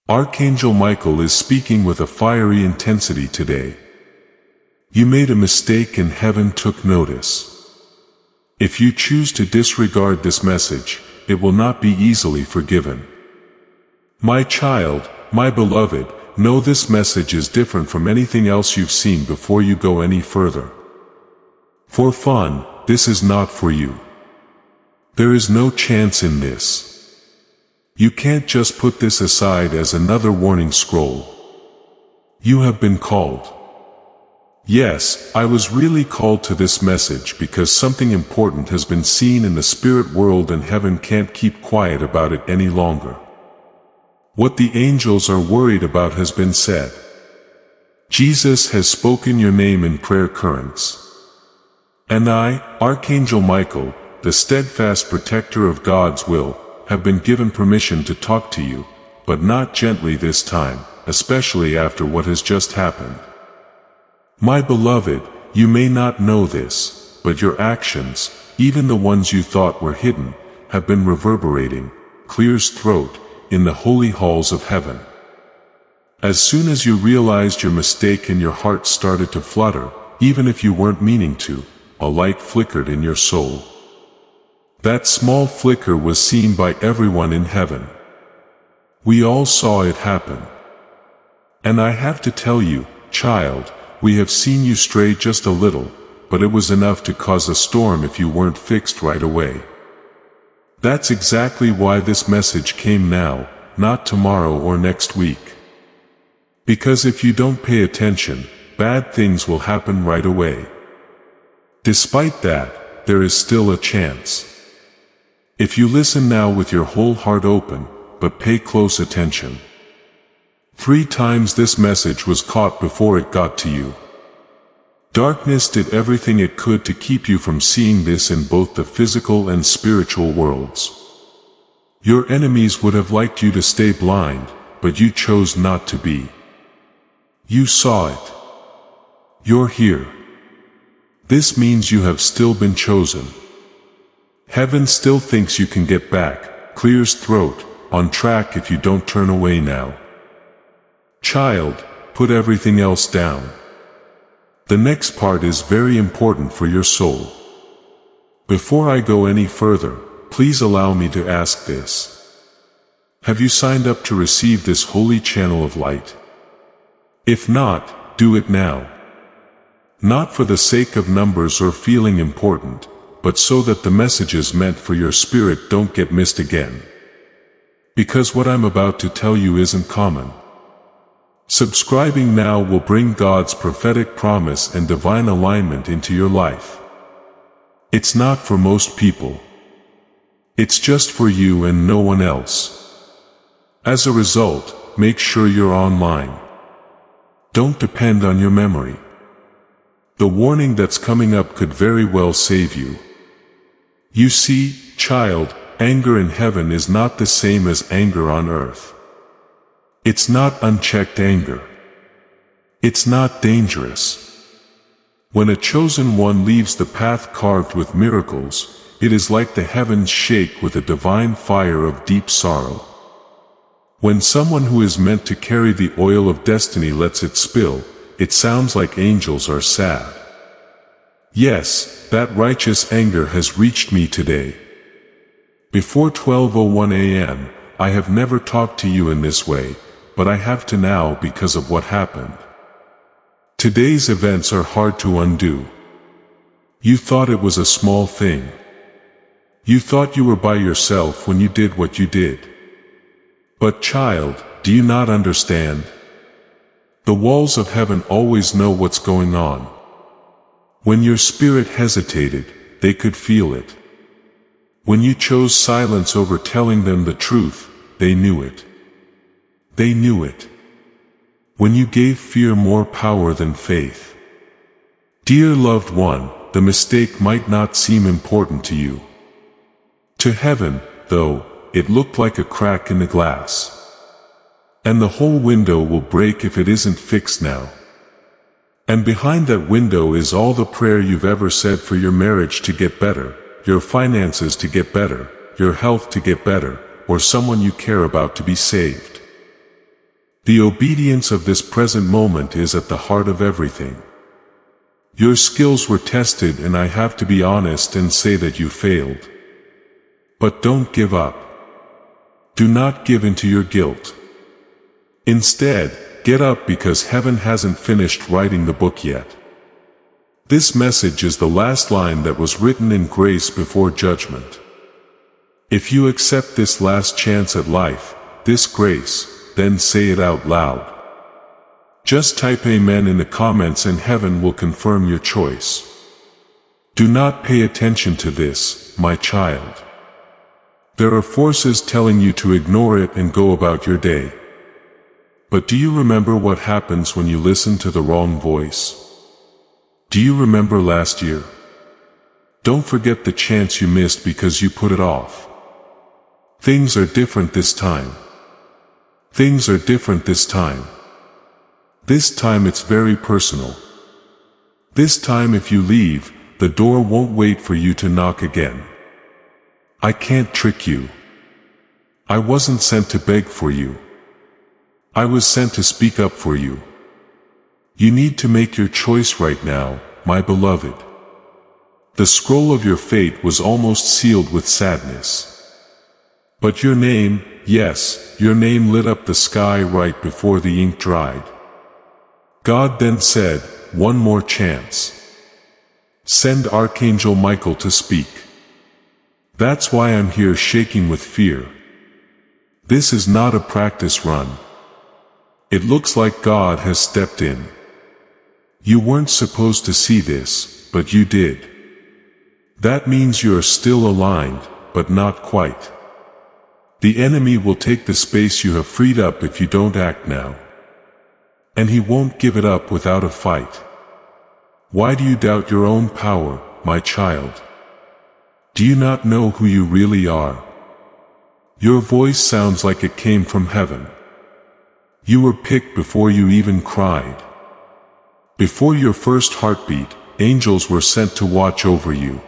Archangel Michael is speaking with a fiery intensity today. You made a mistake and heaven took notice. If you choose to disregard this message, it will not be easily forgiven. My child, my beloved, know this message is different from anything else you've seen before you go any further. For fun, this is not for you. There is no chance in this. You can't just put this aside as another warning scroll. You have been called. Yes, I was really called to this message because something important has been seen in the spirit world and heaven can't keep quiet about it any longer. What the angels are worried about has been said. Jesus has spoken your name in prayer currents. And I, Archangel Michael, the steadfast protector of God's will, have been given permission to talk to you, but not gently this time, especially after what has just happened. My beloved, you may not know this, but your actions, even the ones you thought were hidden, have been reverberating, clear's throat, in the holy halls of heaven. As soon as you realized your mistake and your heart started to flutter, even if you weren't meaning to, a light flickered in your soul. That small flicker was seen by everyone in heaven. We all saw it happen. And I have to tell you, child, we have seen you stray just a little, but it was enough to cause a storm if you weren't fixed right away. That's exactly why this message came now, not tomorrow or next week. Because if you don't pay attention, bad things will happen right away. Despite that, there is still a chance. If you listen now with your whole heart open, but pay close attention. 3 times this message was caught before it got to you. Darkness did everything it could to keep you from seeing this in both the physical and spiritual worlds. Your enemies would have liked you to stay blind, but you chose not to be. You saw it. You're here. This means you have still been chosen. Heaven still thinks you can get back, clear's throat, on track if you don't turn away now. Child, put everything else down. The next part is very important for your soul. Before I go any further, please allow me to ask this. Have you signed up to receive this holy channel of light? If not, do it now. Not for the sake of numbers or feeling important, but so that the messages meant for your spirit don't get missed again. Because what I'm about to tell you isn't common. Subscribing now will bring God's prophetic promise and divine alignment into your life. It's not for most people. It's just for you and no one else. As a result, make sure you're online. Don't depend on your memory. The warning that's coming up could very well save you. You see, child, anger in heaven is not the same as anger on earth. It's not unchecked anger. It's not dangerous. When a chosen one leaves the path carved with miracles, it is like the heavens shake with a divine fire of deep sorrow. When someone who is meant to carry the oil of destiny lets it spill, it sounds like angels are sad. Yes, that righteous anger has reached me today. Before 12:01 a.m., I have never talked to you in this way, but I have to now because of what happened. Today's events are hard to undo. You thought it was a small thing. You thought you were by yourself when you did what you did. But child, do you not understand? The walls of heaven always know what's going on. When your spirit hesitated, they could feel it. When you chose silence over telling them the truth, they knew it. They knew it. When you gave fear more power than faith. Dear loved one, the mistake might not seem important to you. To heaven, though, it looked like a crack in the glass. And the whole window will break if it isn't fixed now. And behind that window is all the prayer you've ever said for your marriage to get better, your finances to get better, your health to get better, or someone you care about to be saved. The obedience of this present moment is at the heart of everything. Your skills were tested, and I have to be honest and say that you failed. But don't give up. Do not give in to your guilt. Instead, get up, because heaven hasn't finished writing the book yet. This message is the last line that was written in grace before judgment. If you accept this last chance at life, this grace, then say it out loud. Just type Amen in the comments and heaven will confirm your choice. Do not pay attention to this, my child. There are forces telling you to ignore it and go about your day. But do you remember what happens when you listen to the wrong voice? Do you remember last year? Don't forget the chance you missed because you put it off. Things are different this time. Things are different this time. This time it's very personal. This time if you leave, the door won't wait for you to knock again. I can't trick you. I wasn't sent to beg for you. I was sent to speak up for you. You need to make your choice right now, my beloved. The scroll of your fate was almost sealed with sadness. But your name, yes, your name lit up the sky right before the ink dried. God then said, one more chance. Send Archangel Michael to speak. That's why I'm here shaking with fear. This is not a practice run. It looks like God has stepped in. You weren't supposed to see this, but you did. That means you are still aligned, but not quite. The enemy will take the space you have freed up if you don't act now. And he won't give it up without a fight. Why do you doubt your own power, my child? Do you not know who you really are? Your voice sounds like it came from heaven. You were picked before you even cried. Before your first heartbeat, angels were sent to watch over you.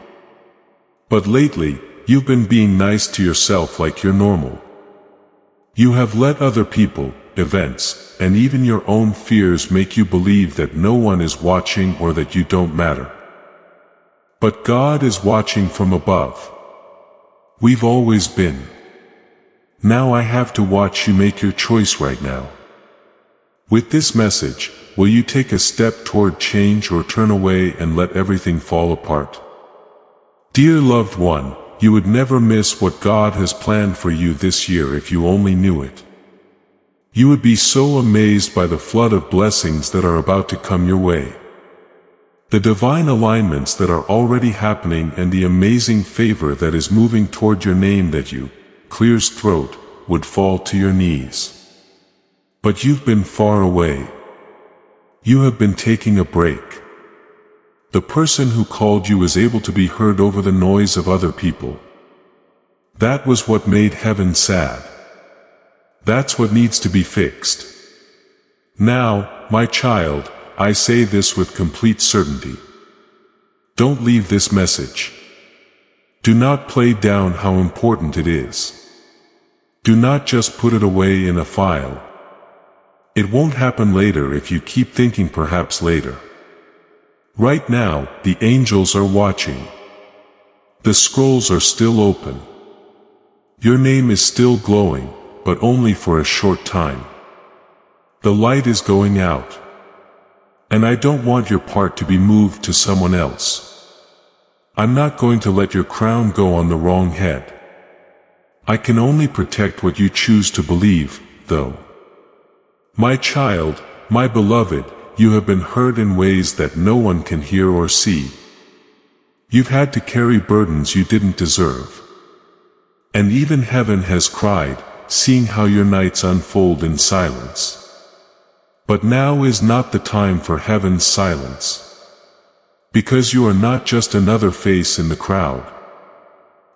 But lately, you've been being nice to yourself like you're normal. You have let other people, events, and even your own fears make you believe that no one is watching or that you don't matter. But God is watching from above. We've always been. Now I have to watch you make your choice right now. With this message, will you take a step toward change or turn away and let everything fall apart? Dear loved one, you would never miss what God has planned for you this year if you only knew it. You would be so amazed by the flood of blessings that are about to come your way. The divine alignments that are already happening and the amazing favor that is moving toward your name that you, clear's throat, would fall to your knees. But you've been far away. You have been taking a break. The person who called you was able to be heard over the noise of other people. That was what made heaven sad. That's what needs to be fixed. Now, my child, I say this with complete certainty. Don't leave this message. Do not play down how important it is. Do not just put it away in a file. It won't happen later if you keep thinking perhaps later. Right now, the angels are watching. The scrolls are still open. Your name is still glowing, but only for a short time. The light is going out. And I don't want your part to be moved to someone else. I'm not going to let your crown go on the wrong head. I can only protect what you choose to believe, though. My child, my beloved, you have been hurt in ways that no one can hear or see. You've had to carry burdens you didn't deserve. And even heaven has cried, seeing how your nights unfold in silence. But now is not the time for heaven's silence. Because you are not just another face in the crowd.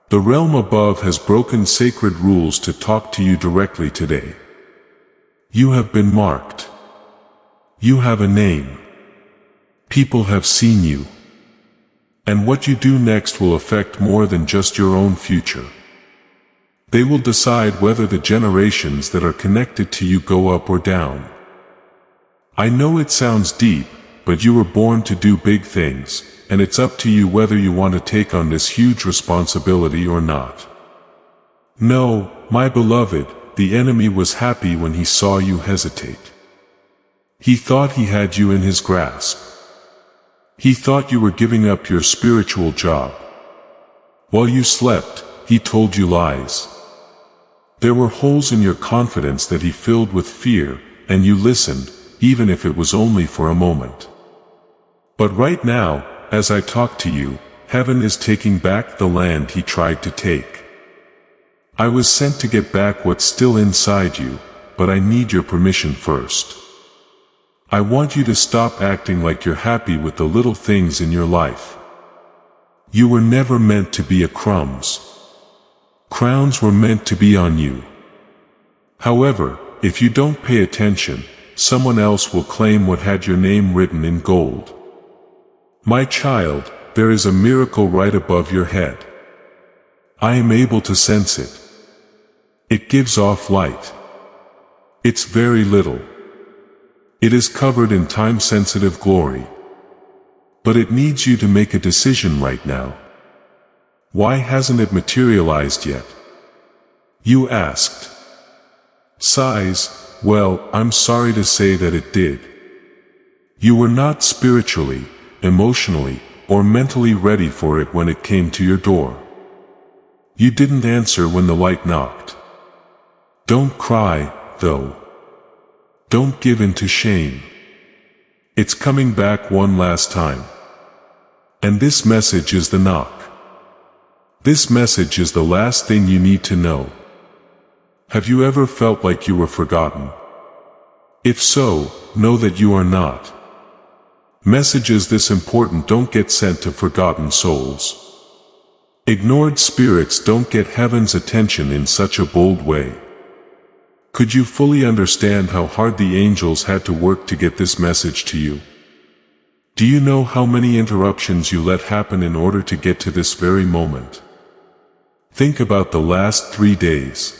The realm above has broken sacred rules to talk to you directly today. You have been marked. You have a name. People have seen you. And what you do next will affect more than just your own future. They will decide whether the generations that are connected to you go up or down. I know it sounds deep, but you were born to do big things, and it's up to you whether you want to take on this huge responsibility or not. No, my beloved, the enemy was happy when he saw you hesitate. He thought he had you in his grasp. He thought you were giving up your spiritual job. While you slept, he told you lies. There were holes in your confidence that he filled with fear, and you listened, even if it was only for a moment. But right now, as I talk to you, heaven is taking back the land he tried to take. I was sent to get back what's still inside you, but I need your permission first. I want you to stop acting like you're happy with the little things in your life. You were never meant to be a crumbs. Crowns were meant to be on you. However, if you don't pay attention, someone else will claim what had your name written in gold. My child, there is a miracle right above your head. I am able to sense it. It gives off light. It's very little. It is covered in time-sensitive glory. But it needs you to make a decision right now. Why hasn't it materialized yet? You asked. Sighs, well, I'm sorry to say that it did. You were not spiritually, emotionally, or mentally ready for it when it came to your door. You didn't answer when the light knocked. Don't cry, though. Don't give in to shame. It's coming back one last time. And this message is the knock. This message is the last thing you need to know. Have you ever felt like you were forgotten? If so, know that you are not. Messages this important don't get sent to forgotten souls. Ignored spirits don't get heaven's attention in such a bold way. Could you fully understand how hard the angels had to work to get this message to you? Do you know how many interruptions you let happen in order to get to this very moment? Think about the last 3 days.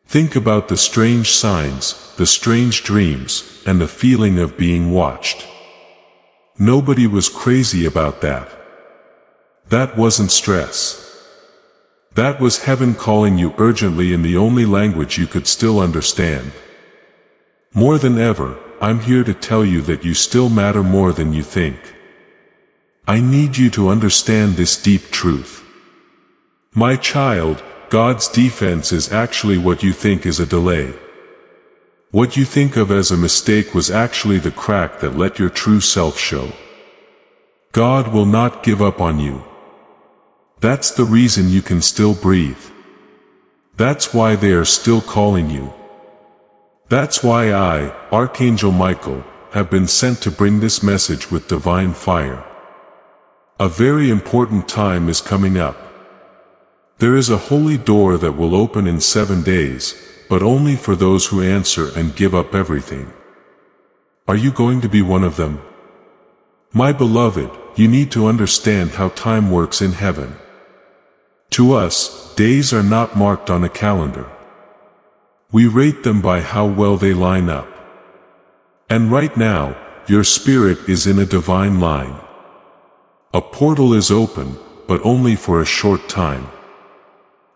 Think about the strange signs, the strange dreams, and the feeling of being watched. Nobody was crazy about that. That wasn't stress. That was heaven calling you urgently in the only language you could still understand. More than ever, I'm here to tell you that you still matter more than you think. I need you to understand this deep truth. My child, God's defense is actually what you think is a delay. What you think of as a mistake was actually the crack that let your true self show. God will not give up on you. That's the reason you can still breathe. That's why they are still calling you. That's why I, Archangel Michael, have been sent to bring this message with divine fire. A very important time is coming up. There is a holy door that will open in 7 days, but only for those who answer and give up everything. Are you going to be one of them? My beloved, you need to understand how time works in heaven. To us, days are not marked on a calendar. We rate them by how well they line up. And right now, your spirit is in a divine line. A portal is open, but only for a short time.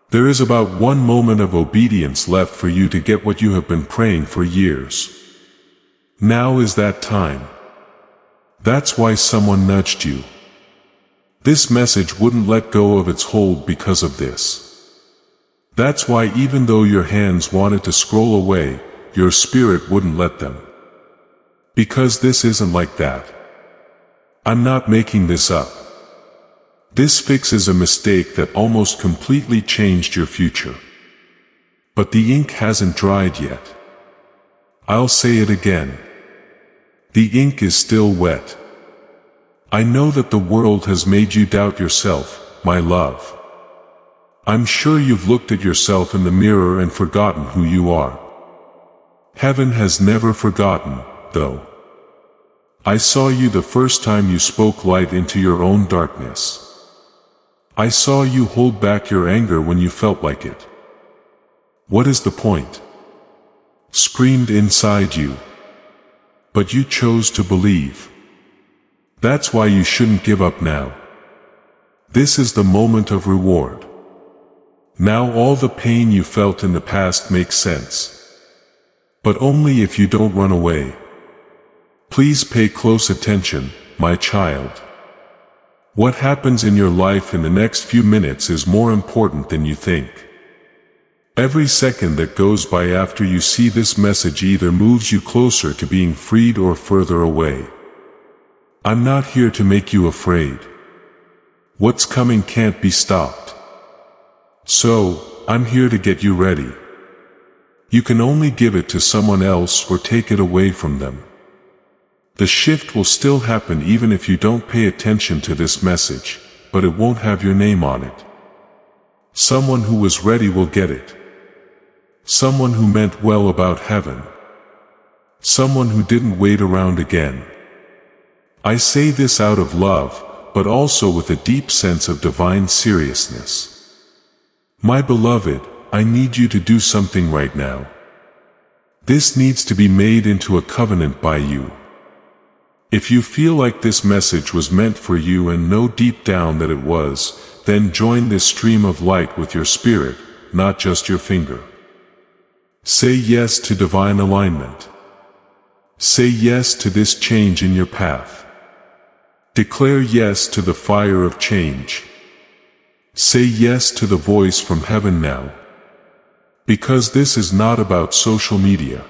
There is about 1 moment of obedience left for you to get what you have been praying for years. Now is that time. That's why someone nudged you. This message wouldn't let go of its hold because of this. That's why even though your hands wanted to scroll away, your spirit wouldn't let them. Because this isn't like that. I'm not making this up. This fix is a mistake that almost completely changed your future. But the ink hasn't dried yet. I'll say it again. The ink is still wet. I know that the world has made you doubt yourself, my love. I'm sure you've looked at yourself in the mirror and forgotten who you are. Heaven has never forgotten, though. I saw you the first time you spoke light into your own darkness. I saw you hold back your anger when you felt like it. What is the point? Screamed inside you. But you chose to believe. That's why you shouldn't give up now. This is the moment of reward. Now all the pain you felt in the past makes sense. But only if you don't run away. Please pay close attention, my child. What happens in your life in the next few minutes is more important than you think. Every second that goes by after you see this message either moves you closer to being freed or further away. I'm not here to make you afraid. What's coming can't be stopped. So, I'm here to get you ready. You can only give it to someone else or take it away from them. The shift will still happen even if you don't pay attention to this message, but it won't have your name on it. Someone who was ready will get it. Someone who meant well about heaven. Someone who didn't wait around again. I say this out of love, but also with a deep sense of divine seriousness. My beloved, I need you to do something right now. This needs to be made into a covenant by you. If you feel like this message was meant for you and know deep down that it was, then join this stream of light with your spirit, not just your finger. Say yes to divine alignment. Say yes to this change in your path. Declare yes to the fire of change. Say yes to the voice from heaven now. Because this is not about social media.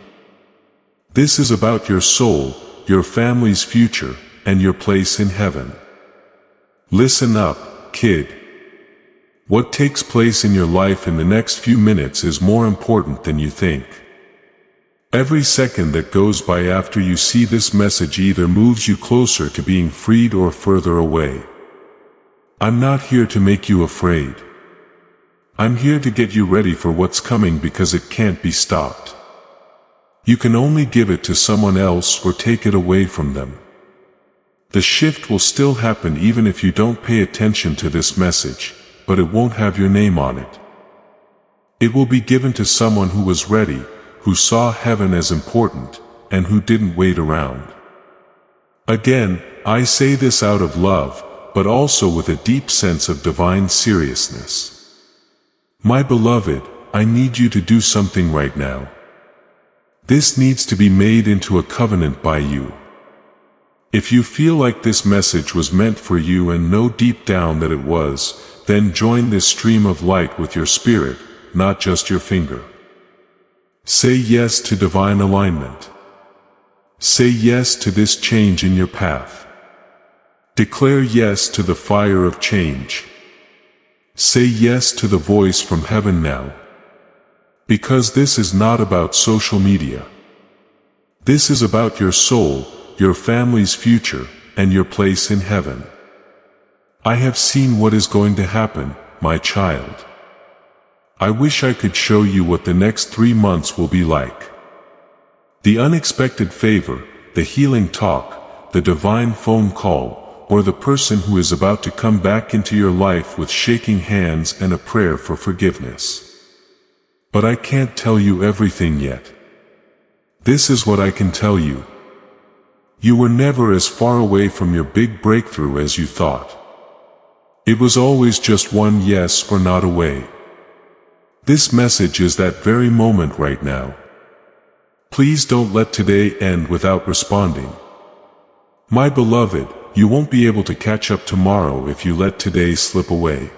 This is about your soul, your family's future, and your place in heaven. Listen up, kid. What takes place in your life in the next few minutes is more important than you think. Every second that goes by after you see this message either moves you closer to being freed or further away. I'm not here to make you afraid. I'm here to get you ready for what's coming because it can't be stopped. You can only give it to someone else or take it away from them. The shift will still happen even if you don't pay attention to this message, but it won't have your name on it. It will be given to someone who was ready, who saw heaven as important, and who didn't wait around. Again, I say this out of love, but also with a deep sense of divine seriousness. My beloved, I need you to do something right now. This needs to be made into a covenant by you. If you feel like this message was meant for you and know deep down that it was, then join this stream of light with your spirit, not just your finger. Say yes to divine alignment. Say yes to this change in your path. Declare yes to the fire of change. Say yes to the voice from heaven now. Because this is not about social media. This is about your soul, your family's future, and your place in heaven. I have seen what is going to happen, my child. I wish I could show you what the next 3 months will be like. The unexpected favor, the healing talk, the divine phone call, or the person who is about to come back into your life with shaking hands and a prayer for forgiveness. But I can't tell you everything yet. This is what I can tell you. You were never as far away from your big breakthrough as you thought. It was always just one yes or not away. This message is that very moment right now. Please don't let today end without responding. My beloved, you won't be able to catch up tomorrow if you let today slip away.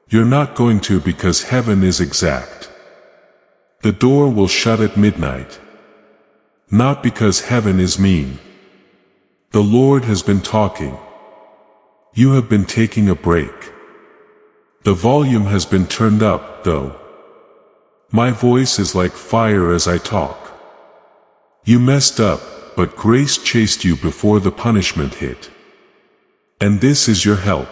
You're not going to because heaven is exact. The door will shut at midnight. Not because heaven is mean. The Lord has been talking. You have been taking a break. The volume has been turned up, though. My voice is like fire as I talk. You messed up, but grace chased you before the punishment hit. And this is your help.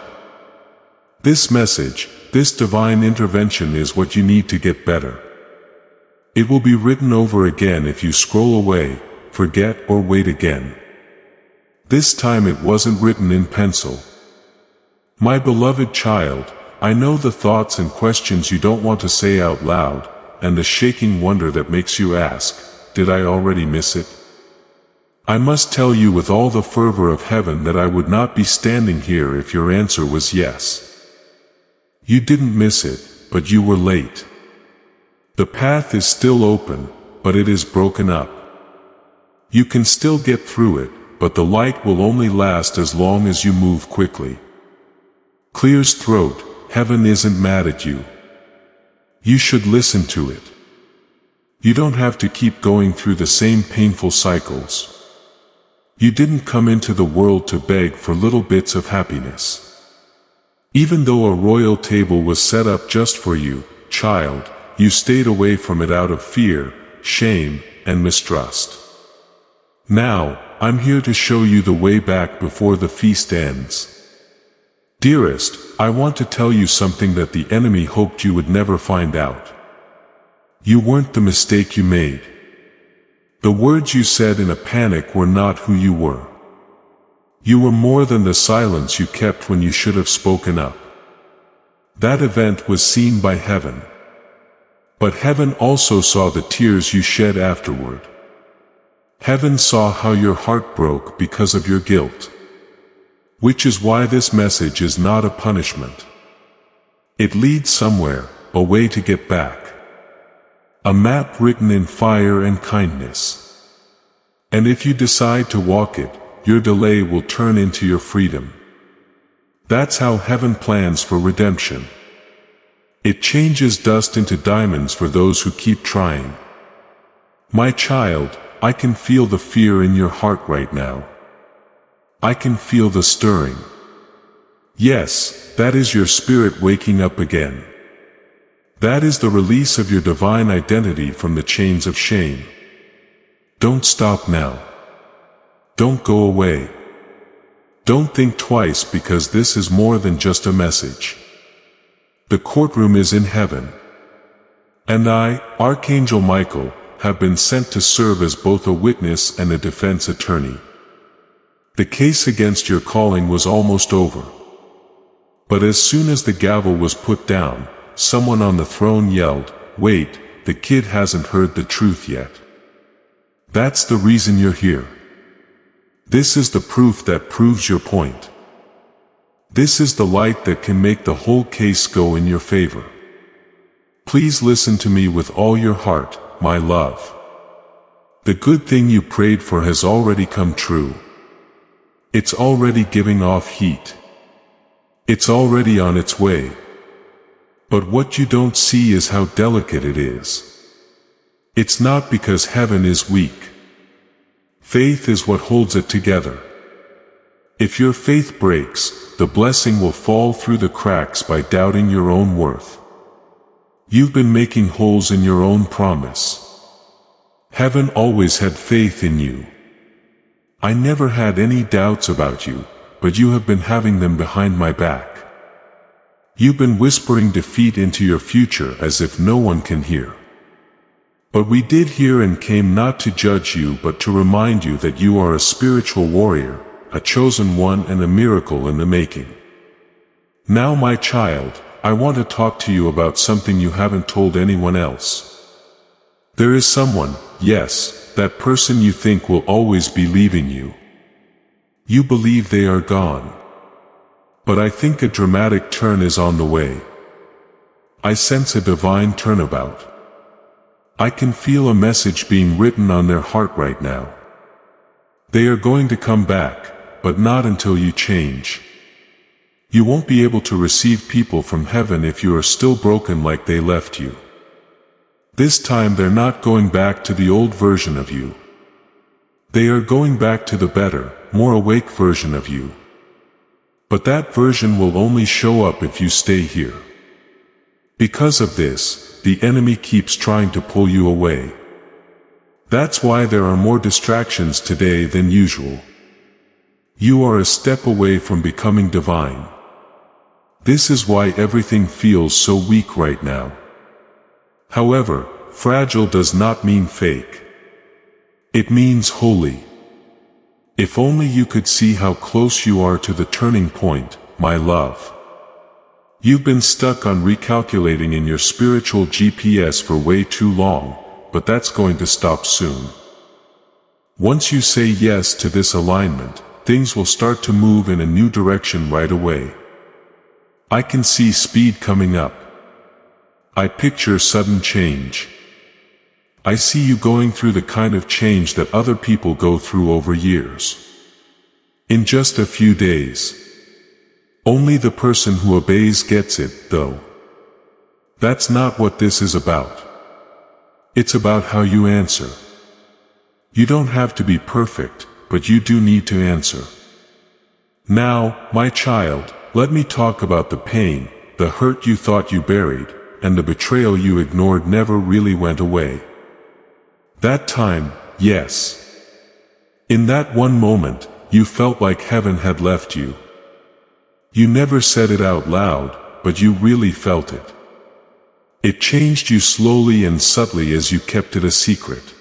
This message, this divine intervention is what you need to get better. It will be written over again if you scroll away, forget or wait again. This time it wasn't written in pencil. My beloved child, I know the thoughts and questions you don't want to say out loud, and the shaking wonder that makes you ask, did I already miss it? I must tell you with all the fervor of heaven that I would not be standing here if your answer was yes. You didn't miss it, but you were late. The path is still open, but it is broken up. You can still get through it, but the light will only last as long as you move quickly. Clear's throat, heaven isn't mad at you. You should listen to it. You don't have to keep going through the same painful cycles. You didn't come into the world to beg for little bits of happiness. Even though a royal table was set up just for you, child, you stayed away from it out of fear, shame, and mistrust. Now, I'm here to show you the way back before the feast ends. Dearest, I want to tell you something that the enemy hoped you would never find out. You weren't the mistake you made. The words you said in a panic were not who you were. You were more than the silence you kept when you should have spoken up. That event was seen by heaven. But heaven also saw the tears you shed afterward. Heaven saw how your heart broke because of your guilt. Which is why this message is not a punishment. It leads somewhere, a way to get back. A map written in fire and kindness. And if you decide to walk it, your delay will turn into your freedom. That's how heaven plans for redemption. It changes dust into diamonds for those who keep trying. My child, I can feel the fear in your heart right now. I can feel the stirring. Yes, that is your spirit waking up again. That is the release of your divine identity from the chains of shame. Don't stop now. Don't go away. Don't think twice, because this is more than just a message. The courtroom is in heaven. And I, Archangel Michael, have been sent to serve as both a witness and a defense attorney. The case against your calling was almost over. But as soon as the gavel was put down, someone on the throne yelled, "Wait, the kid hasn't heard the truth yet." That's the reason you're here. This is the proof that proves your point. This is the light that can make the whole case go in your favor. Please listen to me with all your heart, my love. The good thing you prayed for has already come true. It's already giving off heat. It's already on its way. But what you don't see is how delicate it is. It's not because heaven is weak. Faith is what holds it together. If your faith breaks, the blessing will fall through the cracks by doubting your own worth. You've been making holes in your own promise. Heaven always had faith in you. I never had any doubts about you, but you have been having them behind my back. You've been whispering defeat into your future as if no one can hear. But we did hear and came not to judge you but to remind you that you are a spiritual warrior, a chosen one and a miracle in the making. Now, my child, I want to talk to you about something you haven't told anyone else. There is someone, yes, that person you think will always be leaving you. You believe they are gone. But I think a dramatic turn is on the way. I sense a divine turnabout. I can feel a message being written on their heart right now. They are going to come back, but not until you change. You won't be able to receive people from heaven if you are still broken like they left you. This time they're not going back to the old version of you. They are going back to the better, more awake version of you. But that version will only show up if you stay here. Because of this, the enemy keeps trying to pull you away. That's why there are more distractions today than usual. You are a step away from becoming divine. This is why everything feels so weak right now. However, fragile does not mean fake. It means holy. If only you could see how close you are to the turning point, my love. You've been stuck on recalculating in your spiritual GPS for way too long, but that's going to stop soon. Once you say yes to this alignment, things will start to move in a new direction right away. I can see speed coming up. I picture sudden change. I see you going through the kind of change that other people go through over years. In just a few days. Only the person who obeys gets it, though. That's not what this is about. It's about how you answer. You don't have to be perfect, but you do need to answer. Now, my child, let me talk about the pain, the hurt you thought you buried, and the betrayal you ignored never really went away. That time, yes. In that one moment, you felt like heaven had left you. You never said it out loud, but you really felt it. It changed you slowly and subtly as you kept it a secret.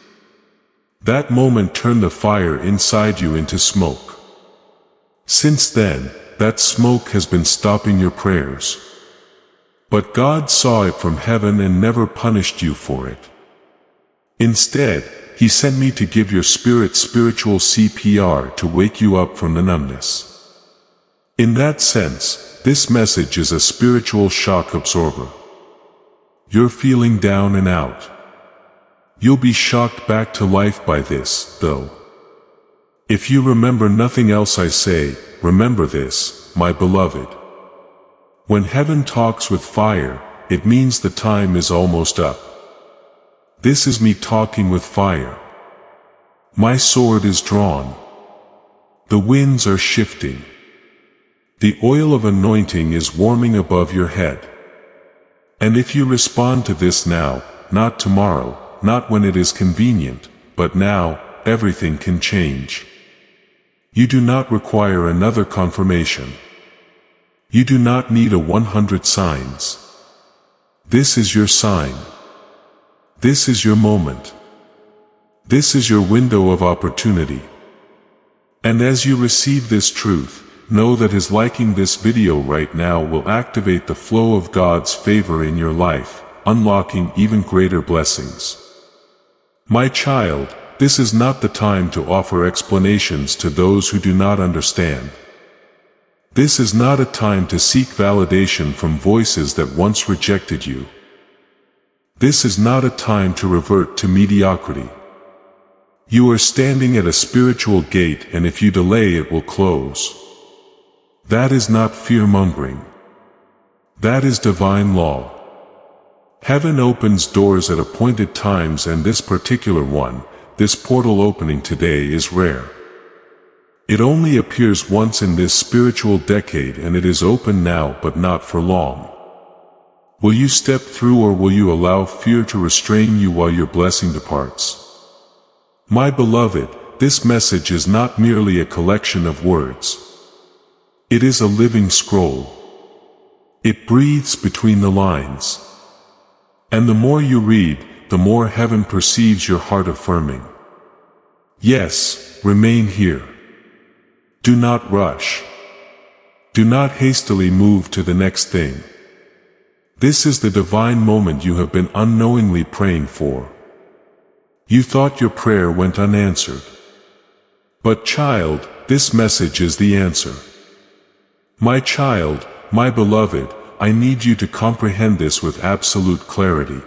That moment turned the fire inside you into smoke. Since then, that smoke has been stopping your prayers. But God saw it from heaven and never punished you for it. Instead, He sent me to give your spirit spiritual CPR to wake you up from the numbness. In that sense, this message is a spiritual shock absorber. You're feeling down and out. You'll be shocked back to life by this, though. If you remember nothing else I say, remember this, my beloved. When heaven talks with fire, it means the time is almost up. This is me talking with fire. My sword is drawn. The winds are shifting. The oil of anointing is warming above your head. And if you respond to this now, not tomorrow, not when it is convenient, but now, everything can change. You do not require another confirmation. You do not need a 100 signs. This is your sign. This is your moment. This is your window of opportunity. And as you receive this truth, know that His liking this video right now will activate the flow of God's favor in your life, unlocking even greater blessings. My child, this is not the time to offer explanations to those who do not understand. This is not a time to seek validation from voices that once rejected you. This is not a time to revert to mediocrity. You are standing at a spiritual gate, and if you delay it will close. That is not fear-mongering. That is divine law. Heaven opens doors at appointed times, and this particular one, this portal opening today, is rare. It only appears once in this spiritual decade, and it is open now but not for long. Will you step through, or will you allow fear to restrain you while your blessing departs? My beloved, this message is not merely a collection of words. It is a living scroll. It breathes between the lines. And the more you read, the more heaven perceives your heart affirming. Yes, remain here. Do not rush. Do not hastily move to the next thing. This is the divine moment you have been unknowingly praying for. You thought your prayer went unanswered. But child, this message is the answer. My child, my beloved, I need you to comprehend this with absolute clarity.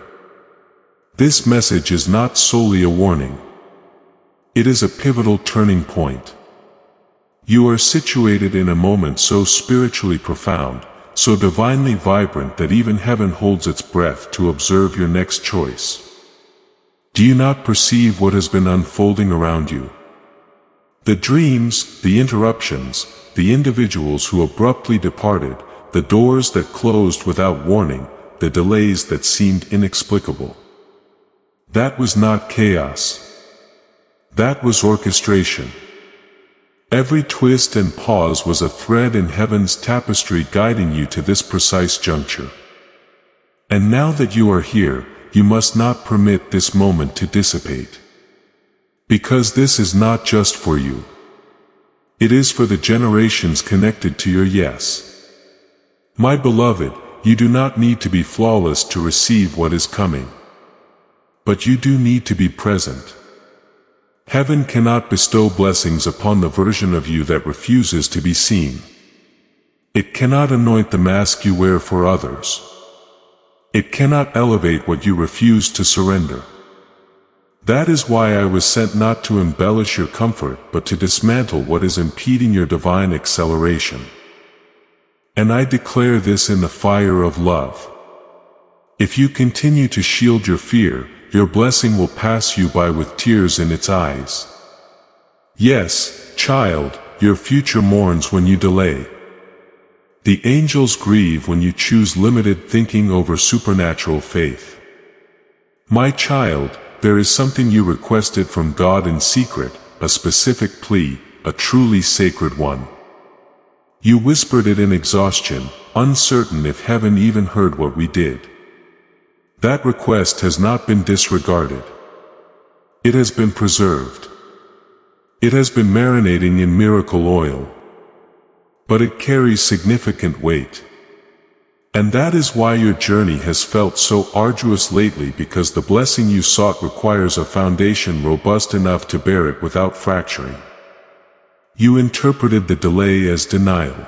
This message is not solely a warning. It is a pivotal turning point. You are situated in a moment so spiritually profound, so divinely vibrant that even heaven holds its breath to observe your next choice. Do you not perceive what has been unfolding around you? The dreams, the interruptions, the individuals who abruptly departed, the doors that closed without warning, the delays that seemed inexplicable. That was not chaos. That was orchestration. Every twist and pause was a thread in heaven's tapestry guiding you to this precise juncture. And now that you are here, you must not permit this moment to dissipate. Because this is not just for you. It is for the generations connected to your yes. My beloved, you do not need to be flawless to receive what is coming. But you do need to be present. Heaven cannot bestow blessings upon the version of you that refuses to be seen. It cannot anoint the mask you wear for others. It cannot elevate what you refuse to surrender. That is why I was sent not to embellish your comfort but to dismantle what is impeding your divine acceleration. And I declare this in the fire of love. If you continue to shield your fear, your blessing will pass you by with tears in its eyes. Yes, child, your future mourns when you delay. The angels grieve when you choose limited thinking over supernatural faith. My child, there is something you requested from God in secret, a specific plea, a truly sacred one. You whispered it in exhaustion, uncertain if heaven even heard what we did. That request has not been disregarded. It has been preserved. It has been marinating in miracle oil. But it carries significant weight. And that is why your journey has felt so arduous lately, because the blessing you sought requires a foundation robust enough to bear it without fracturing. You interpreted the delay as denial.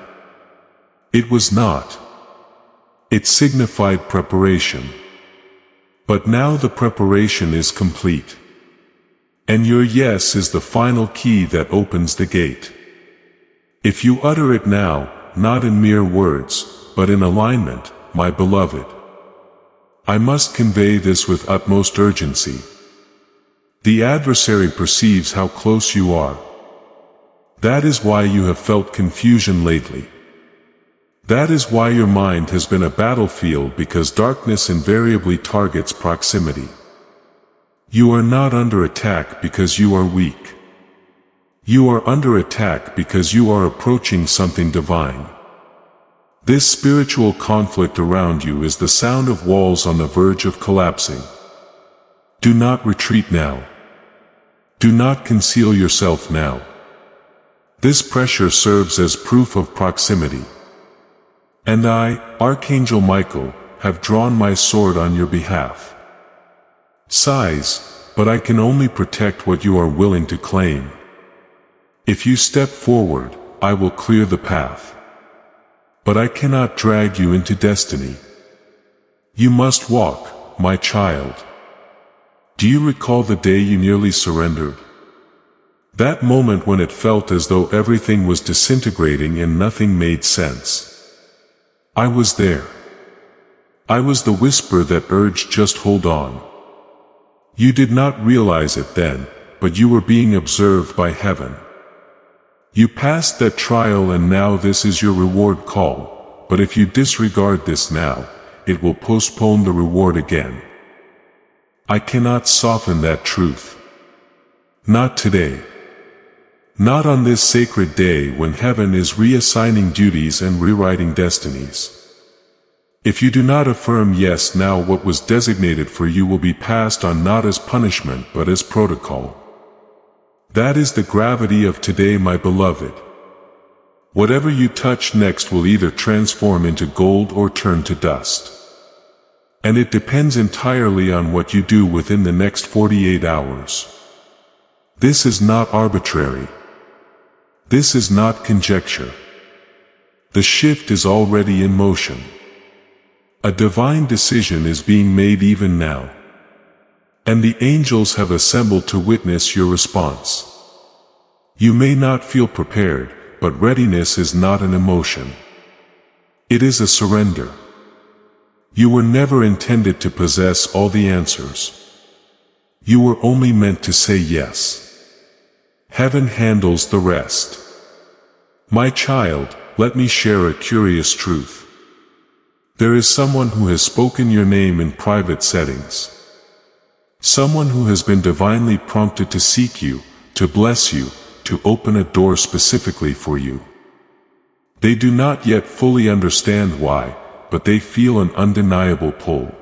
It was not. It signified preparation. But now the preparation is complete. And your yes is the final key that opens the gate. If you utter it now, not in mere words, but in alignment, my beloved. I must convey this with utmost urgency. The adversary perceives how close you are. That is why you have felt confusion lately. That is why your mind has been a battlefield, because darkness invariably targets proximity. You are not under attack because you are weak. You are under attack because you are approaching something divine. This spiritual conflict around you is the sound of walls on the verge of collapsing. Do not retreat now. Do not conceal yourself now. This pressure serves as proof of proximity. And I, Archangel Michael, have drawn my sword on your behalf. Sighs, but I can only protect what you are willing to claim. If you step forward, I will clear the path. But I cannot drag you into destiny. You must walk, my child. Do you recall the day you nearly surrendered? That moment when it felt as though everything was disintegrating and nothing made sense. I was there. I was the whisper that urged, just hold on. You did not realize it then, but you were being observed by heaven. You passed that trial, and now this is your reward call, but if you disregard this now, it will postpone the reward again. I cannot soften that truth. Not today. Not on this sacred day when heaven is reassigning duties and rewriting destinies. If you do not affirm yes now, what was designated for you will be passed on not as punishment but as protocol. That is the gravity of today, my beloved. Whatever you touch next will either transform into gold or turn to dust. And it depends entirely on what you do within the next 48 hours. This is not arbitrary. This is not conjecture. The shift is already in motion. A divine decision is being made even now. And the angels have assembled to witness your response. You may not feel prepared, but readiness is not an emotion. It is a surrender. You were never intended to possess all the answers. You were only meant to say yes. Heaven handles the rest. My child, let me share a curious truth. There is someone who has spoken your name in private settings. Someone who has been divinely prompted to seek you, to bless you, to open a door specifically for you. They do not yet fully understand why, but they feel an undeniable pull.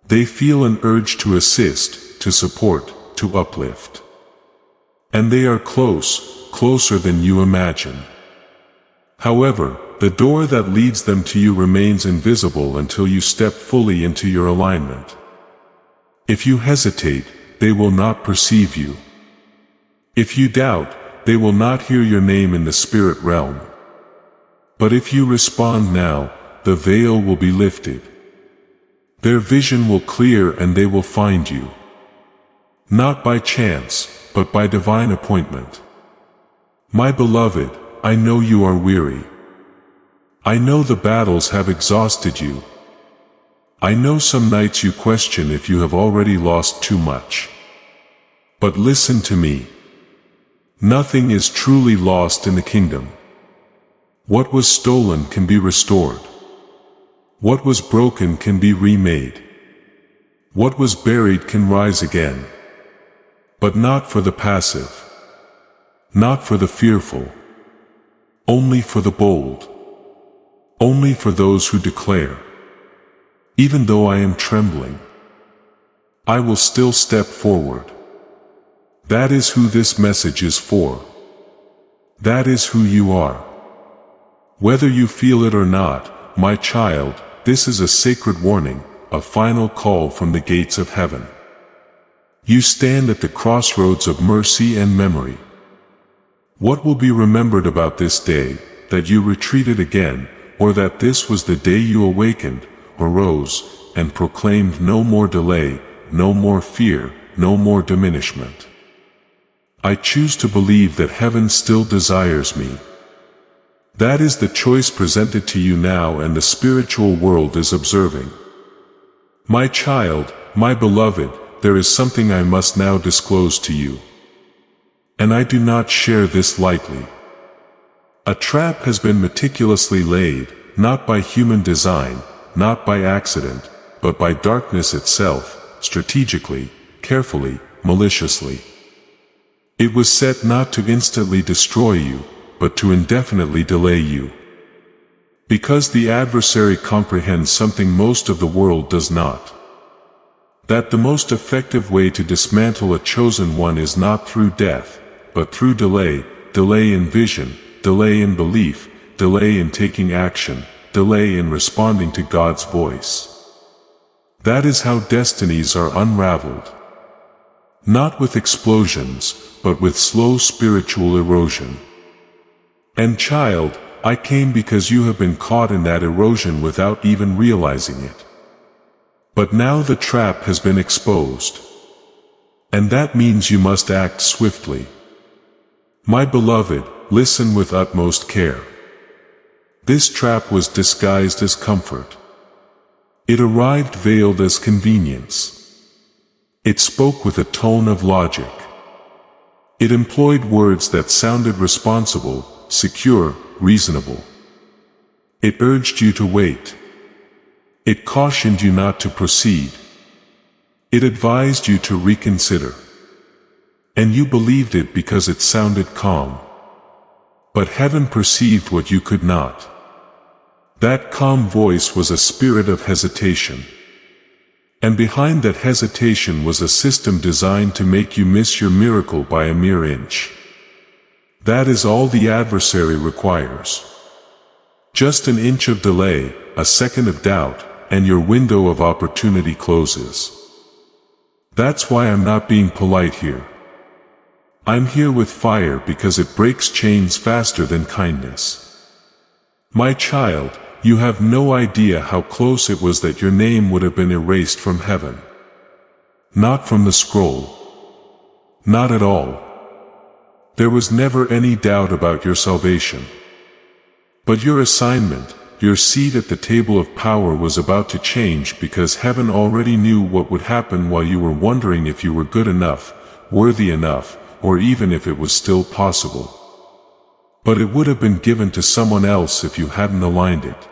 They feel an urge to assist, to support, to uplift. And they are close, closer than you imagine. However, the door that leads them to you remains invisible until you step fully into your alignment. If you hesitate, they will not perceive you. If you doubt, they will not hear your name in the spirit realm. But if you respond now, the veil will be lifted. Their vision will clear and they will find you. Not by chance, but by divine appointment. My beloved, I know you are weary. I know the battles have exhausted you. I know some nights you question if you have already lost too much. But listen to me. Nothing is truly lost in the kingdom. What was stolen can be restored. What was broken can be remade. What was buried can rise again. But not for the passive. Not for the fearful. Only for the bold. Only for those who declare, even though I am trembling, I will still step forward. That is who this message is for. That is who you are. Whether you feel it or not, my child, this is a sacred warning, a final call from the gates of heaven. You stand at the crossroads of mercy and memory. What will be remembered about this day, that you retreated again, or that this was the day you awakened, arose, and proclaimed no more delay, no more fear, no more diminishment? I choose to believe that heaven still desires me. That is the choice presented to you now, and the spiritual world is observing. My child, my beloved, there is something I must now disclose to you. And I do not share this lightly. A trap has been meticulously laid, not by human design, not by accident, but by darkness itself, strategically, carefully, maliciously. It was set not to instantly destroy you, but to indefinitely delay you. Because the adversary comprehends something most of the world does not. That the most effective way to dismantle a chosen one is not through death, but through delay, delay in vision, delay in belief, delay in taking action, delay in responding to God's voice. That is how destinies are unraveled. Not with explosions, but with slow spiritual erosion. And child, I came because you have been caught in that erosion without even realizing it. But now the trap has been exposed. And that means you must act swiftly. My beloved, listen with utmost care. This trap was disguised as comfort. It arrived veiled as convenience. It spoke with a tone of logic. It employed words that sounded responsible, secure, reasonable. It urged you to wait. It cautioned you not to proceed. It advised you to reconsider. And you believed it because it sounded calm. But heaven perceived what you could not. That calm voice was a spirit of hesitation. And behind that hesitation was a system designed to make you miss your miracle by a mere inch. That is all the adversary requires. Just an inch of delay, a second of doubt, and your window of opportunity closes. That's why I'm not being polite here. I'm here with fire because it breaks chains faster than kindness. My child, you have no idea how close it was that your name would have been erased from heaven. Not from the scroll. Not at all. There was never any doubt about your salvation. But your assignment, your seat at the table of power was about to change because heaven already knew what would happen while you were wondering if you were good enough, worthy enough, or even if it was still possible. But it would have been given to someone else if you hadn't aligned it.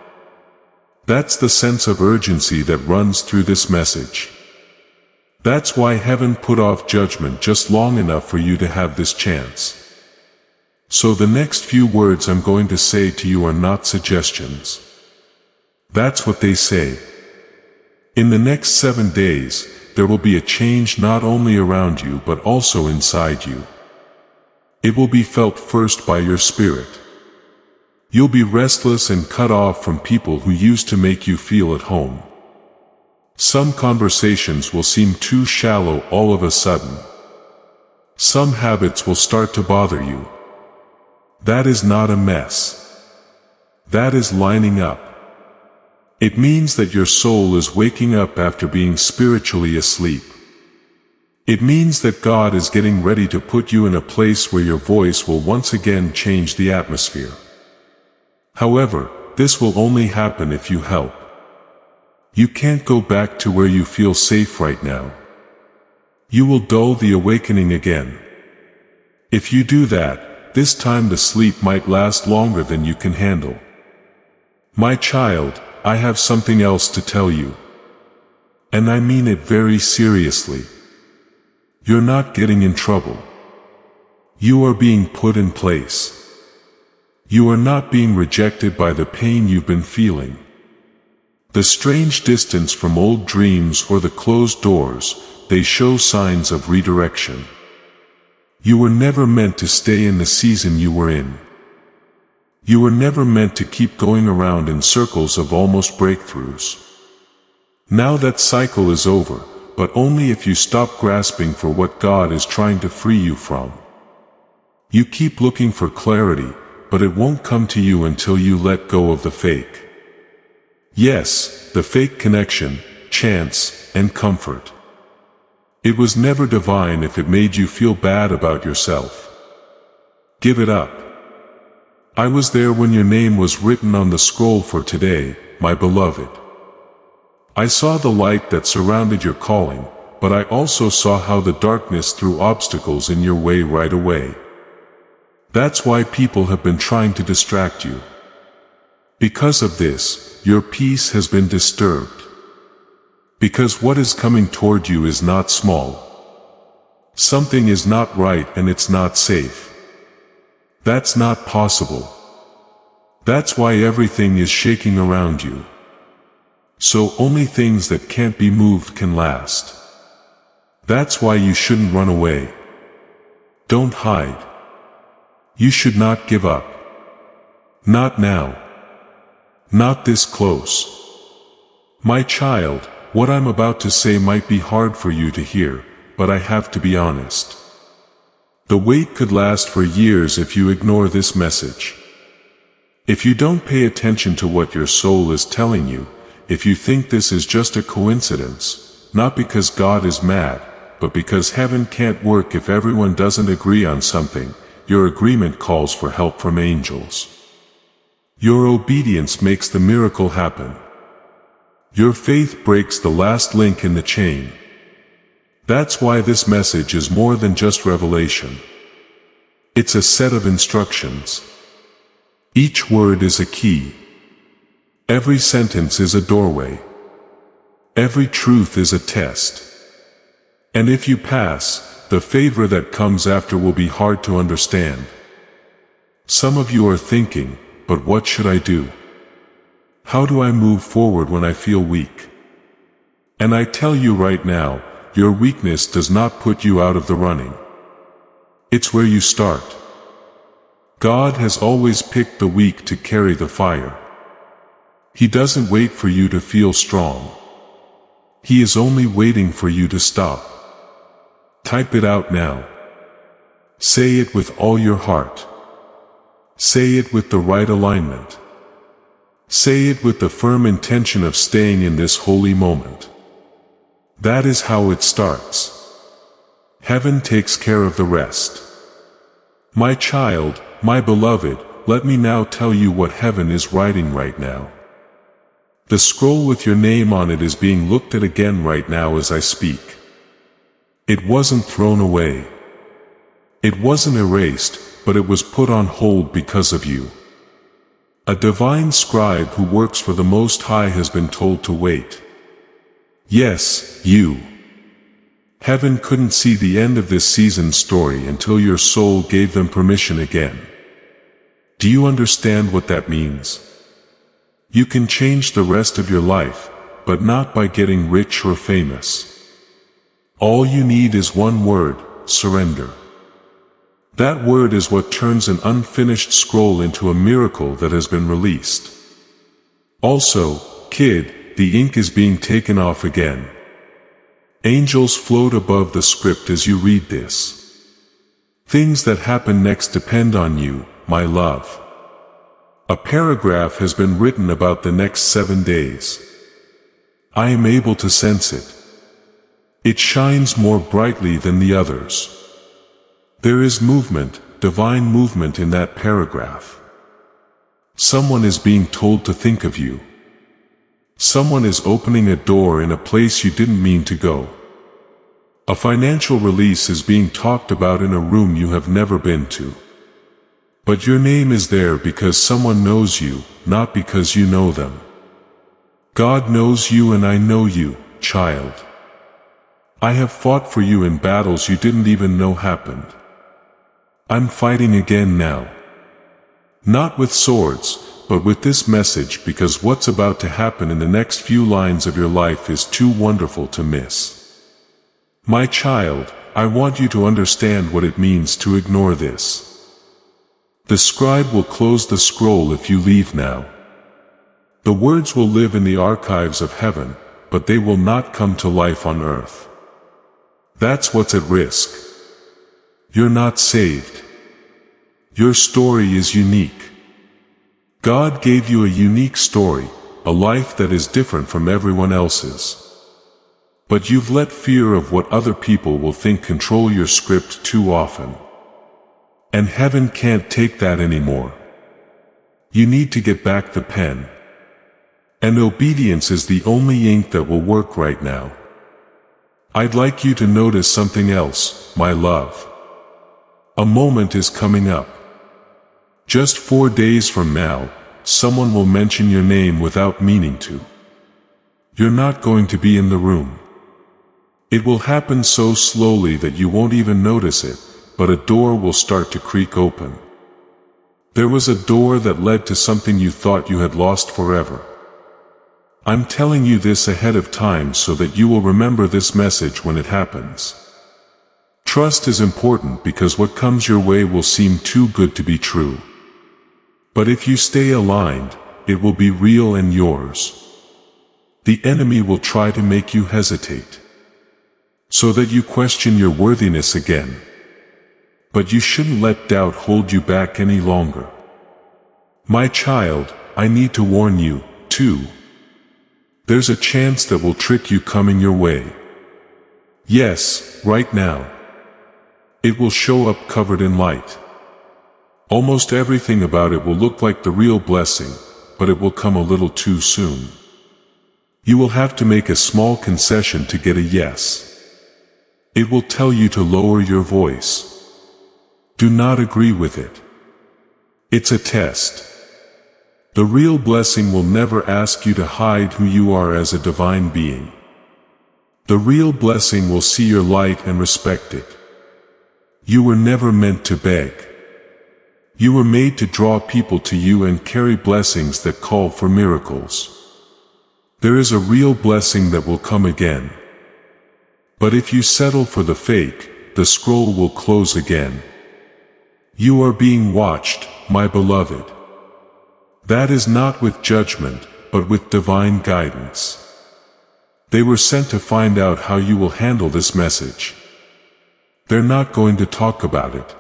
That's the sense of urgency that runs through this message. That's why heaven put off judgment just long enough for you to have this chance. So the next few words I'm going to say to you are not suggestions. That's what they say. In the next 7 days, there will be a change not only around you but also inside you. It will be felt first by your spirit. You'll be restless and cut off from people who used to make you feel at home. Some conversations will seem too shallow all of a sudden. Some habits will start to bother you. That is not a mess. That is lining up. It means that your soul is waking up after being spiritually asleep. It means that God is getting ready to put you in a place where your voice will once again change the atmosphere. However, this will only happen if you help. You can't go back to where you feel safe right now. You will dull the awakening again. If you do that, this time the sleep might last longer than you can handle. My child, I have something else to tell you. And I mean it very seriously. You're not getting in trouble. You are being put in place. You are not being rejected by the pain you've been feeling. The strange distance from old dreams or the closed doors, they show signs of redirection. You were never meant to stay in the season you were in. You were never meant to keep going around in circles of almost breakthroughs. Now that cycle is over, but only if you stop grasping for what God is trying to free you from. You keep looking for clarity, but it won't come to you until you let go of the fake. Yes, the fake connection, chance, and comfort. It was never divine if it made you feel bad about yourself. Give it up. I was there when your name was written on the scroll for today, my beloved. I saw the light that surrounded your calling, but I also saw how the darkness threw obstacles in your way right away. That's why people have been trying to distract you. Because of this, your peace has been disturbed. Because what is coming toward you is not small. Something is not right and it's not safe. That's not possible. That's why everything is shaking around you. So only things that can't be moved can last. That's why you shouldn't run away. Don't hide. You should not give up. Not now. Not this close. My child, what I'm about to say might be hard for you to hear, but I have to be honest. The wait could last for years if you ignore this message. If you don't pay attention to what your soul is telling you, if you think this is just a coincidence, not because God is mad, but because heaven can't work if everyone doesn't agree on something, your agreement calls for help from angels. Your obedience makes the miracle happen. Your faith breaks the last link in the chain. That's why this message is more than just revelation. It's a set of instructions. Each word is a key. Every sentence is a doorway. Every truth is a test. And if you pass, the favor that comes after will be hard to understand. Some of you are thinking, but what should I do? How do I move forward when I feel weak? And I tell you right now, your weakness does not put you out of the running. It's where you start. God has always picked the weak to carry the fire. He doesn't wait for you to feel strong. He is only waiting for you to stop. Type it out now. Say it with all your heart. Say it with the right alignment. Say it with the firm intention of staying in this holy moment. That is how it starts. Heaven takes care of the rest. My child, my beloved, let me now tell you what heaven is writing right now. The scroll with your name on it is being looked at again right now as I speak. It wasn't thrown away. It wasn't erased, but it was put on hold because of you. A divine scribe who works for the Most High has been told to wait. Yes, you. Heaven couldn't see the end of this season's story until your soul gave them permission again. Do you understand what that means? You can change the rest of your life, but not by getting rich or famous. All you need is one word: surrender. That word is what turns an unfinished scroll into a miracle that has been released. Also, kid, the ink is being taken off again. Angels float above the script as you read this. Things that happen next depend on you, my love. A paragraph has been written about the next 7 days. I am able to sense it. It shines more brightly than the others. There is movement, divine movement in that paragraph. Someone is being told to think of you. Someone is opening a door in a place you didn't mean to go. A financial release is being talked about in a room you have never been to. But your name is there because someone knows you, not because you know them. God knows you and I know you, child. I have fought for you in battles you didn't even know happened. I'm fighting again now. Not with swords, but with this message, because what's about to happen in the next few lines of your life is too wonderful to miss. My child, I want you to understand what it means to ignore this. The scribe will close the scroll if you leave now. The words will live in the archives of heaven, but they will not come to life on earth. That's what's at risk. You're not saved. Your story is unique. God gave you a unique story, a life that is different from everyone else's. But you've let fear of what other people will think control your script too often. And heaven can't take that anymore. You need to get back the pen. And obedience is the only ink that will work right now. I'd like you to notice something else, my love. A moment is coming up. Just 4 days from now, someone will mention your name without meaning to. You're not going to be in the room. It will happen so slowly that you won't even notice it, but a door will start to creak open. There was a door that led to something you thought you had lost forever. I'm telling you this ahead of time so that you will remember this message when it happens. Trust is important because what comes your way will seem too good to be true. But if you stay aligned, it will be real and yours. The enemy will try to make you hesitate, so that you question your worthiness again. But you shouldn't let doubt hold you back any longer. My child, I need to warn you, too. There's a chance that will trick you coming your way. Yes, right now. It will show up covered in light. Almost everything about it will look like the real blessing, but it will come a little too soon. You will have to make a small concession to get a yes. It will tell you to lower your voice. Do not agree with it. It's a test. The real blessing will never ask you to hide who you are as a divine being. The real blessing will see your light and respect it. You were never meant to beg. You were made to draw people to you and carry blessings that call for miracles. There is a real blessing that will come again. But if you settle for the fake, the scroll will close again. You are being watched, my beloved. That is not with judgment, but with divine guidance. They were sent to find out how you will handle this message. They're not going to talk about it.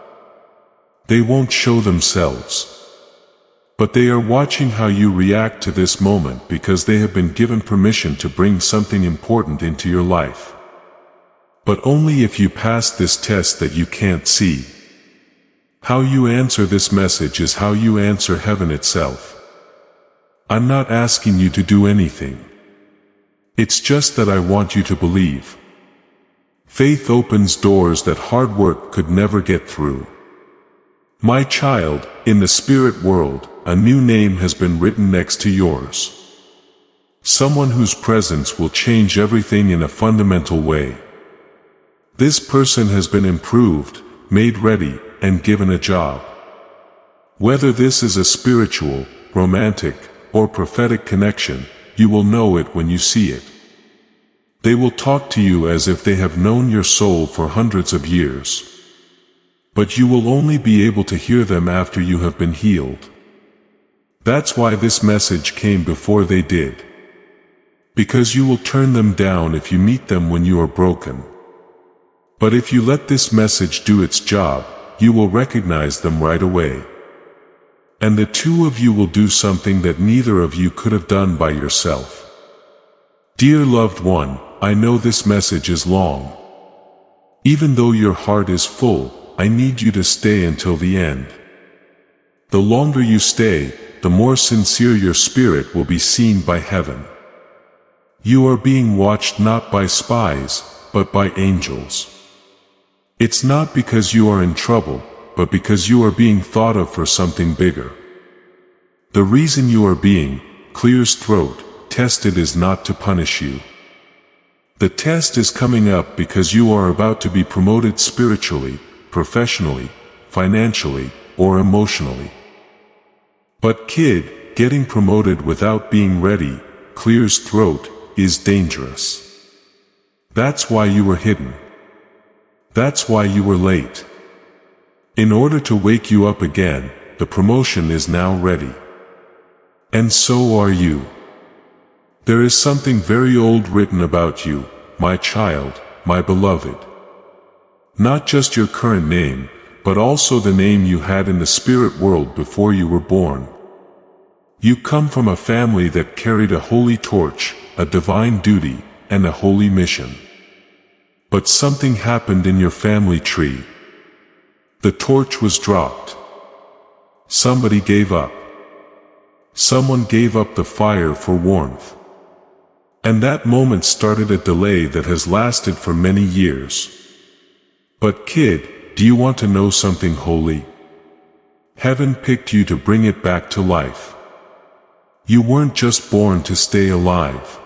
They won't show themselves. But they are watching how you react to this moment because they have been given permission to bring something important into your life. But only if you pass this test that you can't see. How you answer this message is how you answer heaven itself. I'm not asking you to do anything. It's just that I want you to believe. Faith opens doors that hard work could never get through. My child, in the spirit world, a new name has been written next to yours. Someone whose presence will change everything in a fundamental way. This person has been improved, made ready, and given a job. Whether this is a spiritual, romantic, or prophetic connection, you will know it when you see it. They will talk to you as if they have known your soul for hundreds of years. But you will only be able to hear them after you have been healed. That's why this message came before they did. Because you will turn them down if you meet them when you are broken. But if you let this message do its job, you will recognize them right away. And the two of you will do something that neither of you could have done by yourself. Dear loved one, I know this message is long. Even though your heart is full, I need you to stay until the end. The longer you stay, the more sincere your spirit will be seen by heaven. You are being watched not by spies, but by angels. It's not because you are in trouble, but because you are being thought of for something bigger. The reason you are being, clears throat, tested is not to punish you. The test is coming up because you are about to be promoted spiritually, professionally, financially, or emotionally. But kid, getting promoted without being ready, clears throat, is dangerous. That's why you were hidden. That's why you were late. In order to wake you up again, the promotion is now ready. And so are you. There is something very old written about you, my child, my beloved. Not just your current name, but also the name you had in the spirit world before you were born. You come from a family that carried a holy torch, a divine duty, and a holy mission. But something happened in your family tree. The torch was dropped. Somebody gave up. Someone gave up the fire for warmth. And that moment started a delay that has lasted for many years. But kid, do you want to know something holy? Heaven picked you to bring it back to life. You weren't just born to stay alive.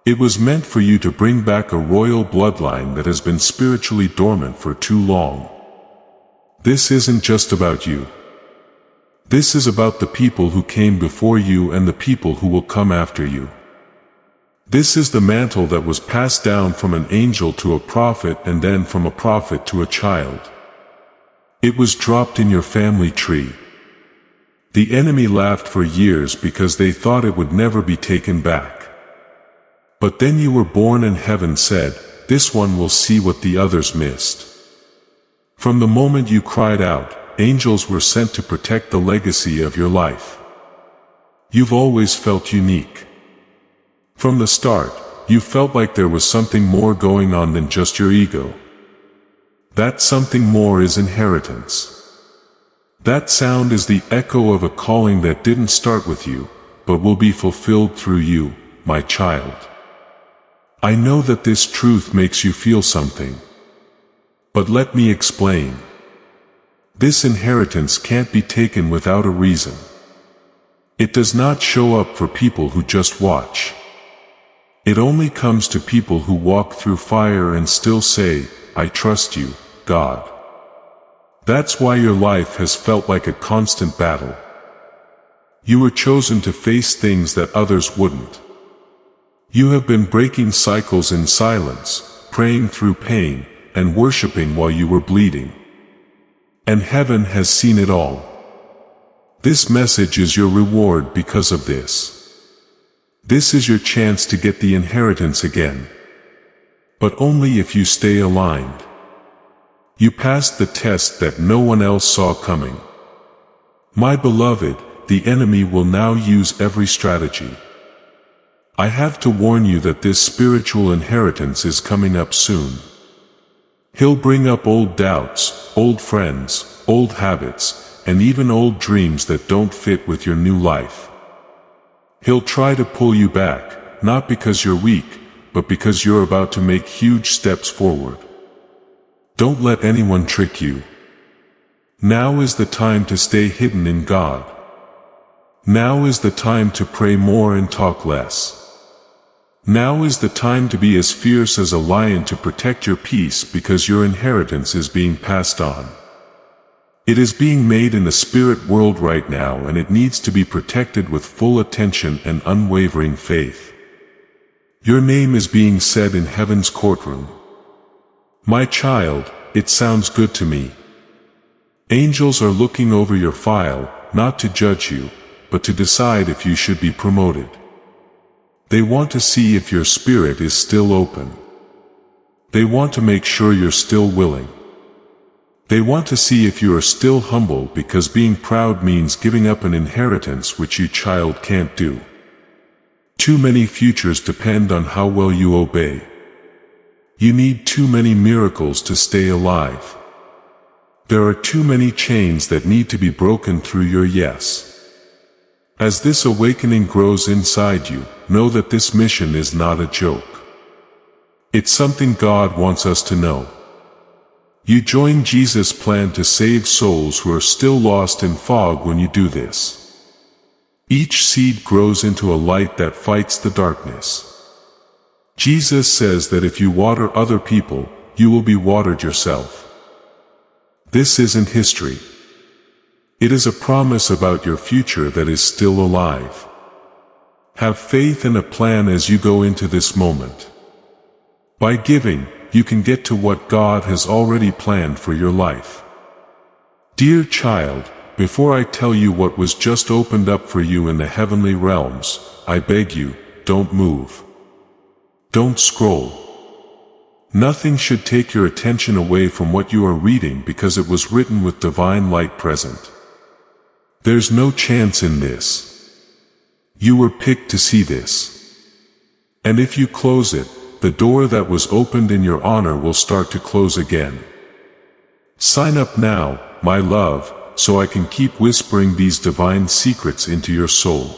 It was meant for you to bring back a royal bloodline that has been spiritually dormant for too long. This isn't just about you. This is about the people who came before you and the people who will come after you. This is the mantle that was passed down from an angel to a prophet and then from a prophet to a child. It was dropped in your family tree. The enemy laughed for years because they thought it would never be taken back. But then you were born and heaven said, this one will see what the others missed. From the moment you cried out, angels were sent to protect the legacy of your life. You've always felt unique. From the start, you felt like there was something more going on than just your ego. That something more is inheritance. That sound is the echo of a calling that didn't start with you, but will be fulfilled through you, my child. I know that this truth makes you feel something. But let me explain. This inheritance can't be taken without a reason. It does not show up for people who just watch. It only comes to people who walk through fire and still say, I trust you, God. That's why your life has felt like a constant battle. You were chosen to face things that others wouldn't. You have been breaking cycles in silence, praying through pain, and worshiping while you were bleeding. And heaven has seen it all. This message is your reward because of this. This is your chance to get the inheritance again. But only if you stay aligned. You passed the test that no one else saw coming. My beloved, the enemy will now use every strategy. I have to warn you that this spiritual inheritance is coming up soon. He'll bring up old doubts, old friends, old habits, and even old dreams that don't fit with your new life. He'll try to pull you back, not because you're weak, but because you're about to make huge steps forward. Don't let anyone trick you. Now is the time to stay hidden in God. Now is the time to pray more and talk less. Now is the time to be as fierce as a lion to protect your peace because your inheritance is being passed on. It is being made in the spirit world right now and it needs to be protected with full attention and unwavering faith. Your name is being said in heaven's courtroom. My child, it sounds good to me. Angels are looking over your file, not to judge you, but to decide if you should be promoted. They want to see if your spirit is still open. They want to make sure you're still willing. They want to see if you are still humble, because being proud means giving up an inheritance which you child can't do. Too many futures depend on how well you obey. You need too many miracles to stay alive. There are too many chains that need to be broken through your yes. As this awakening grows inside you, know that this mission is not a joke. It's something God wants us to know. You join Jesus' plan to save souls who are still lost in fog when you do this. Each seed grows into a light that fights the darkness. Jesus says that if you water other people, you will be watered yourself. This isn't history. It is a promise about your future that is still alive. Have faith in a plan as you go into this moment. By giving, you can get to what God has already planned for your life. Dear child, before I tell you what was just opened up for you in the heavenly realms, I beg you, don't move. Don't scroll. Nothing should take your attention away from what you are reading, because it was written with divine light present. There's no chance in this. You were picked to see this. And if you close it, the door that was opened in your honor will start to close again. Sign up now, my love, so I can keep whispering these divine secrets into your soul.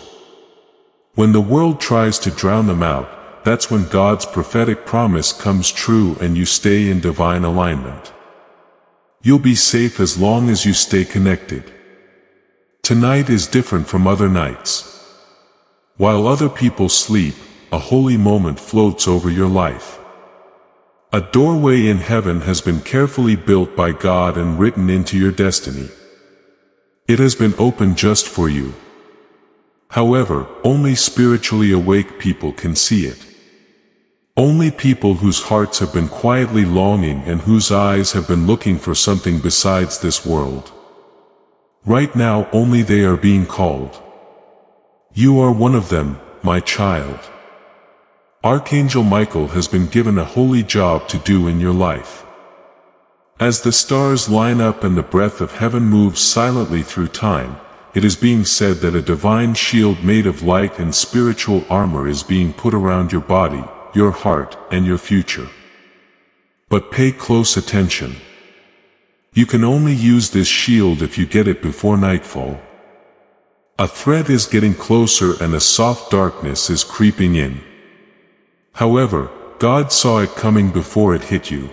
When the world tries to drown them out, that's when God's prophetic promise comes true and you stay in divine alignment. You'll be safe as long as you stay connected. Tonight is different from other nights. While other people sleep, a holy moment floats over your life. A doorway in heaven has been carefully built by God and written into your destiny. It has been opened just for you. However, only spiritually awake people can see it. Only people whose hearts have been quietly longing and whose eyes have been looking for something besides this world. Right now only they are being called. You are one of them, my child. Archangel Michael has been given a holy job to do in your life. As the stars line up and the breath of heaven moves silently through time, it is being said that a divine shield made of light and spiritual armor is being put around your body, your heart, and your future. But pay close attention. You can only use this shield if you get it before nightfall. A threat is getting closer and a soft darkness is creeping in. However, God saw it coming before it hit you.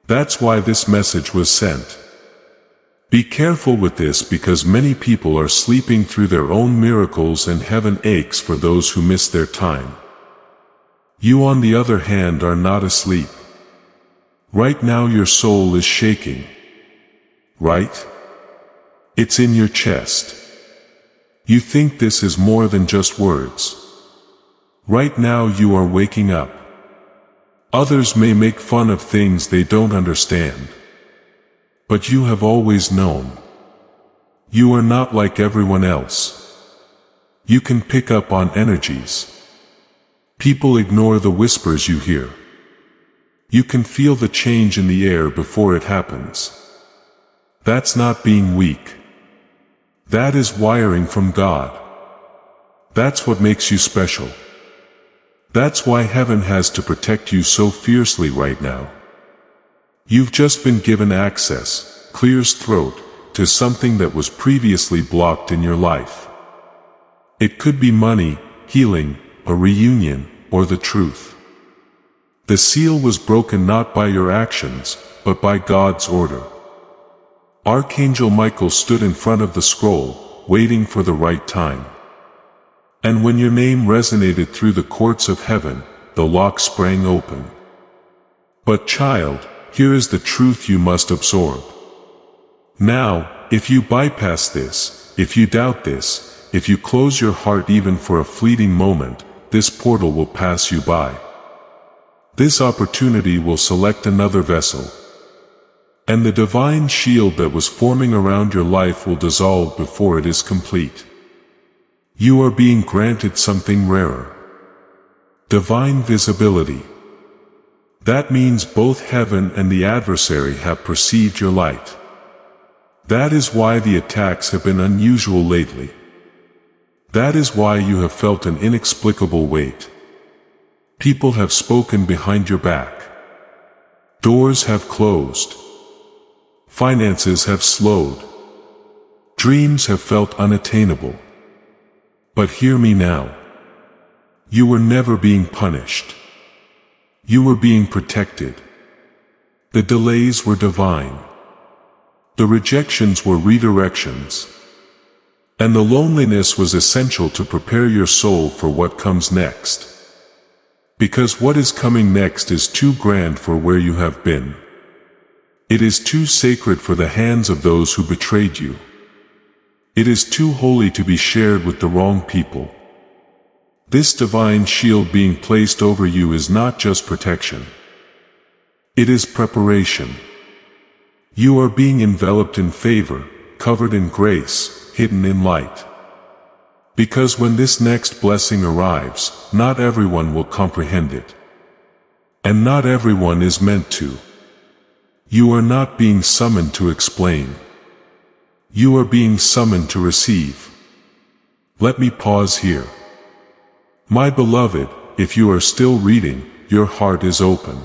That's why this message was sent. Be careful with this, because many people are sleeping through their own miracles and heaven aches for those who miss their time. You, on the other hand, are not asleep. Right now your soul is shaking. Right? It's in your chest. You think this is more than just words. Right now you are waking up. Others may make fun of things they don't understand. But you have always known. You are not like everyone else. You can pick up on energies. People ignore the whispers you hear. You can feel the change in the air before it happens. That's not being weak. That is wiring from God. That's what makes you special. That's why heaven has to protect you so fiercely right now. You've just been given access, clear as throat, to something that was previously blocked in your life. It could be money, healing, a reunion, or the truth. The seal was broken not by your actions, but by God's order. Archangel Michael stood in front of the scroll, waiting for the right time. And when your name resonated through the courts of heaven, the lock sprang open. But child, here is the truth you must absorb. Now, if you bypass this, if you doubt this, if you close your heart even for a fleeting moment, this portal will pass you by. This opportunity will select another vessel. And the divine shield that was forming around your life will dissolve before it is complete. You are being granted something rarer. Divine visibility. That means both heaven and the adversary have perceived your light. That is why the attacks have been unusual lately. That is why you have felt an inexplicable weight. People have spoken behind your back. Doors have closed. Finances have slowed. Dreams have felt unattainable. But hear me now. You were never being punished. You were being protected. The delays were divine. The rejections were redirections. And the loneliness was essential to prepare your soul for what comes next. Because what is coming next is too grand for where you have been. It is too sacred for the hands of those who betrayed you. It is too holy to be shared with the wrong people. This divine shield being placed over you is not just protection. It is preparation. You are being enveloped in favor, covered in grace, hidden in light. Because when this next blessing arrives, not everyone will comprehend it. And not everyone is meant to. You are not being summoned to explain. You are being summoned to receive. Let me pause here. My beloved, if you are still reading, your heart is open.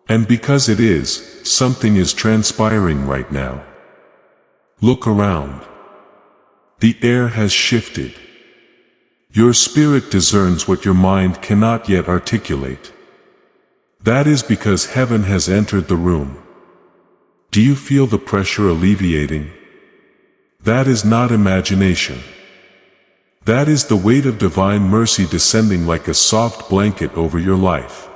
And because it is, something is transpiring right now. Look around. The air has shifted. Your spirit discerns what your mind cannot yet articulate. That is because heaven has entered the room. Do you feel the pressure alleviating? That is not imagination. That is the weight of divine mercy descending like a soft blanket over your life.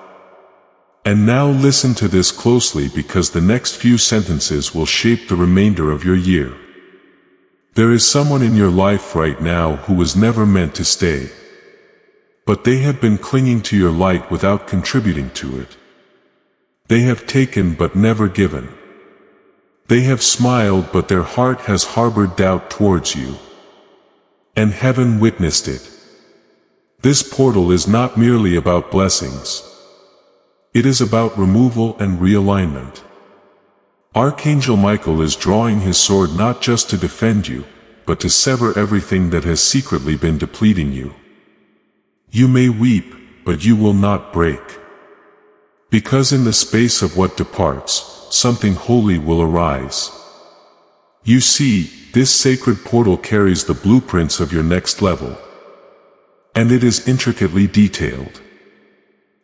And now listen to this closely because the next few sentences will shape the remainder of your year. There is someone in your life right now who was never meant to stay. But they have been clinging to your light without contributing to it. They have taken but never given. They have smiled but their heart has harbored doubt towards you. And heaven witnessed it. This portal is not merely about blessings. It is about removal and realignment. Archangel Michael is drawing his sword not just to defend you, but to sever everything that has secretly been depleting you. You may weep, but you will not break. Because in the space of what departs, something holy will arise. You see, this sacred portal carries the blueprints of your next level. And it is intricately detailed.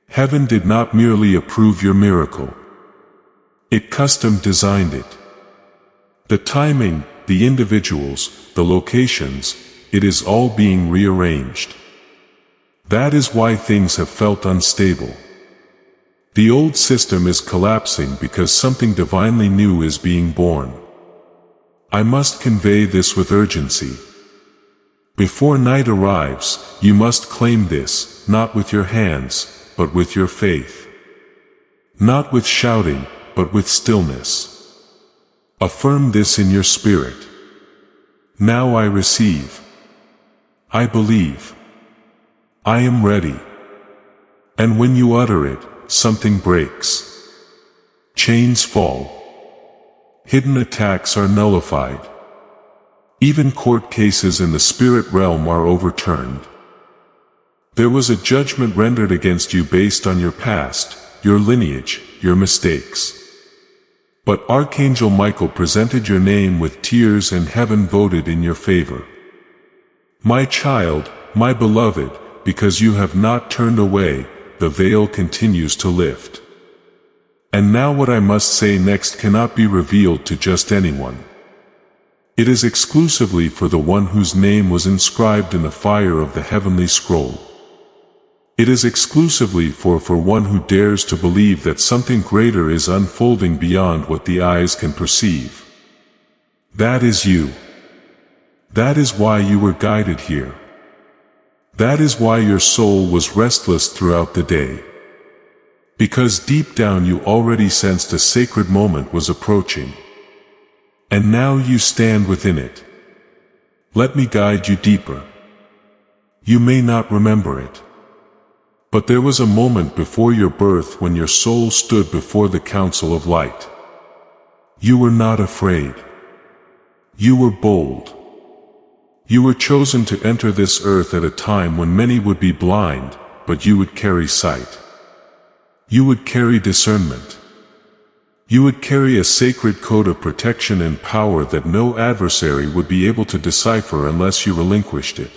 Heaven did not merely approve your miracle. It custom designed it. The timing, the individuals, the locations, it is all being rearranged. That is why things have felt unstable. The old system is collapsing because something divinely new is being born. I must convey this with urgency. Before night arrives, you must claim this, not with your hands, but with your faith. Not with shouting, but with stillness. Affirm this in your spirit. Now I receive. I believe. I am ready. And when you utter it, something breaks. Chains fall. Hidden attacks are nullified. Even court cases in the spirit realm are overturned. There was a judgment rendered against you based on your past, your lineage, your mistakes. But Archangel Michael presented your name with tears and heaven voted in your favor. My child, my beloved, because you have not turned away, the veil continues to lift. And now what I must say next cannot be revealed to just anyone. It is exclusively for the one whose name was inscribed in the fire of the heavenly scroll. It is exclusively for one who dares to believe that something greater is unfolding beyond what the eyes can perceive. That is you. That is why you were guided here. That is why your soul was restless throughout the day. Because deep down you already sensed a sacred moment was approaching. And now you stand within it. Let me guide you deeper. You may not remember it. But there was a moment before your birth when your soul stood before the council of light. You were not afraid. You were bold. You were chosen to enter this earth at a time when many would be blind, but you would carry sight. You would carry discernment. You would carry a sacred code of protection and power that no adversary would be able to decipher unless you relinquished it.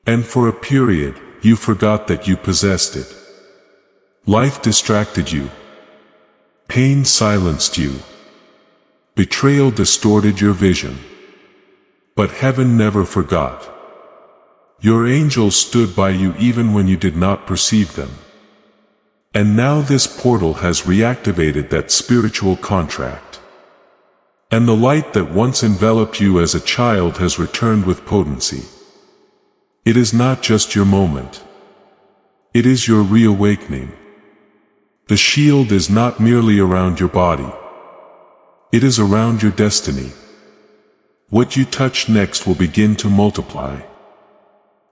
And for a period, you forgot that you possessed it. Life distracted you. Pain silenced you. Betrayal distorted your vision. But heaven never forgot. Your angels stood by you even when you did not perceive them. And now this portal has reactivated that spiritual contract. And the light that once enveloped you as a child has returned with potency. It is not just your moment. It is your reawakening. The shield is not merely around your body. It is around your destiny. What you touch next will begin to multiply.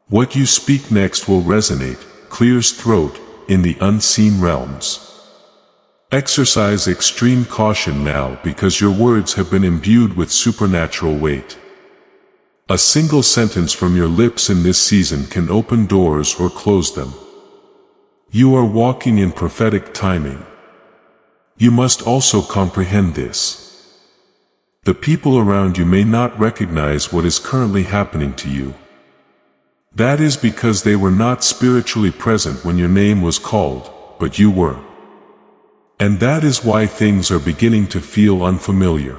What you speak next will resonate, clears throat, in the unseen realms. Exercise extreme caution now because your words have been imbued with supernatural weight. A single sentence from your lips in this season can open doors or close them. You are walking in prophetic timing. You must also comprehend this. The people around you may not recognize what is currently happening to you. That is because they were not spiritually present when your name was called, but you were. And that is why things are beginning to feel unfamiliar.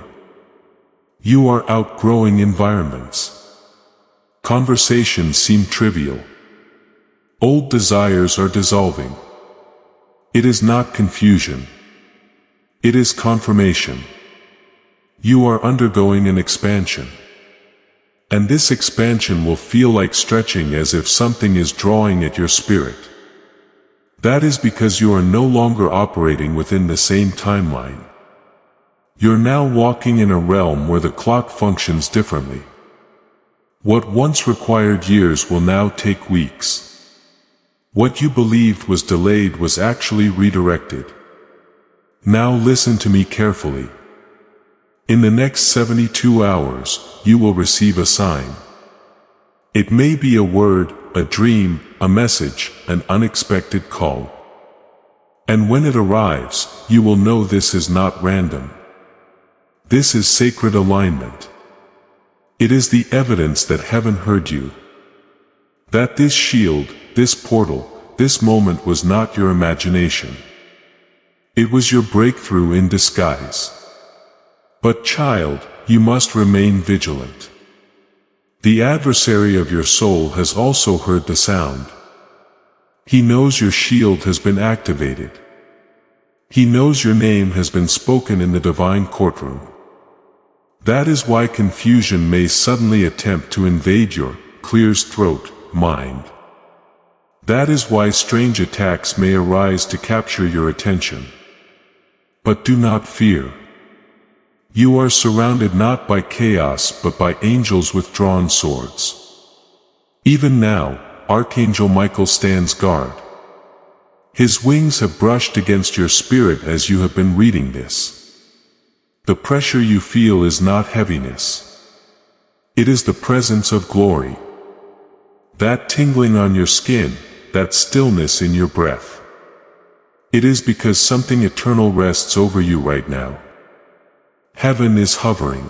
You are outgrowing environments. Conversations seem trivial. Old desires are dissolving. It is not confusion. It is confirmation. You are undergoing an expansion. And this expansion will feel like stretching as if something is drawing at your spirit. That is because you are no longer operating within the same timeline. You're now walking in a realm where the clock functions differently. What once required years will now take weeks. What you believed was delayed was actually redirected. Now listen to me carefully. In the next 72 hours, you will receive a sign. It may be a word, a dream, a message, an unexpected call. And when it arrives, you will know this is not random. This is sacred alignment. It is the evidence that heaven heard you. That this shield, this portal, this moment was not your imagination. It was your breakthrough in disguise. But child, you must remain vigilant. The adversary of your soul has also heard the sound. He knows your shield has been activated. He knows your name has been spoken in the divine courtroom. That is why confusion may suddenly attempt to invade your clear's throat, mind. That is why strange attacks may arise to capture your attention. But do not fear. You are surrounded not by chaos but by angels with drawn swords. Even now, Archangel Michael stands guard. His wings have brushed against your spirit as you have been reading this. The pressure you feel is not heaviness. It is the presence of glory. That tingling on your skin, that stillness in your breath. It is because something eternal rests over you right now. Heaven is hovering.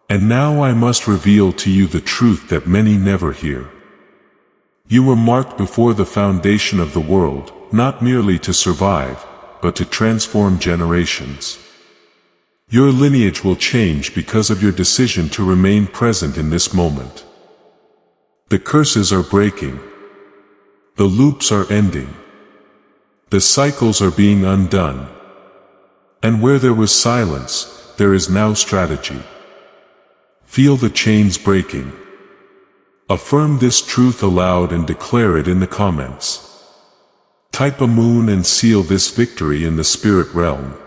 And now I must reveal to you the truth that many never hear. You were marked before the foundation of the world, not merely to survive, but to transform generations. Your lineage will change because of your decision to remain present in this moment. The curses are breaking. The loops are ending. The cycles are being undone. And where there was silence, there is now strategy. Feel the chains breaking. Affirm this truth aloud and declare it in the comments. Type a moon and seal this victory in the spirit realm.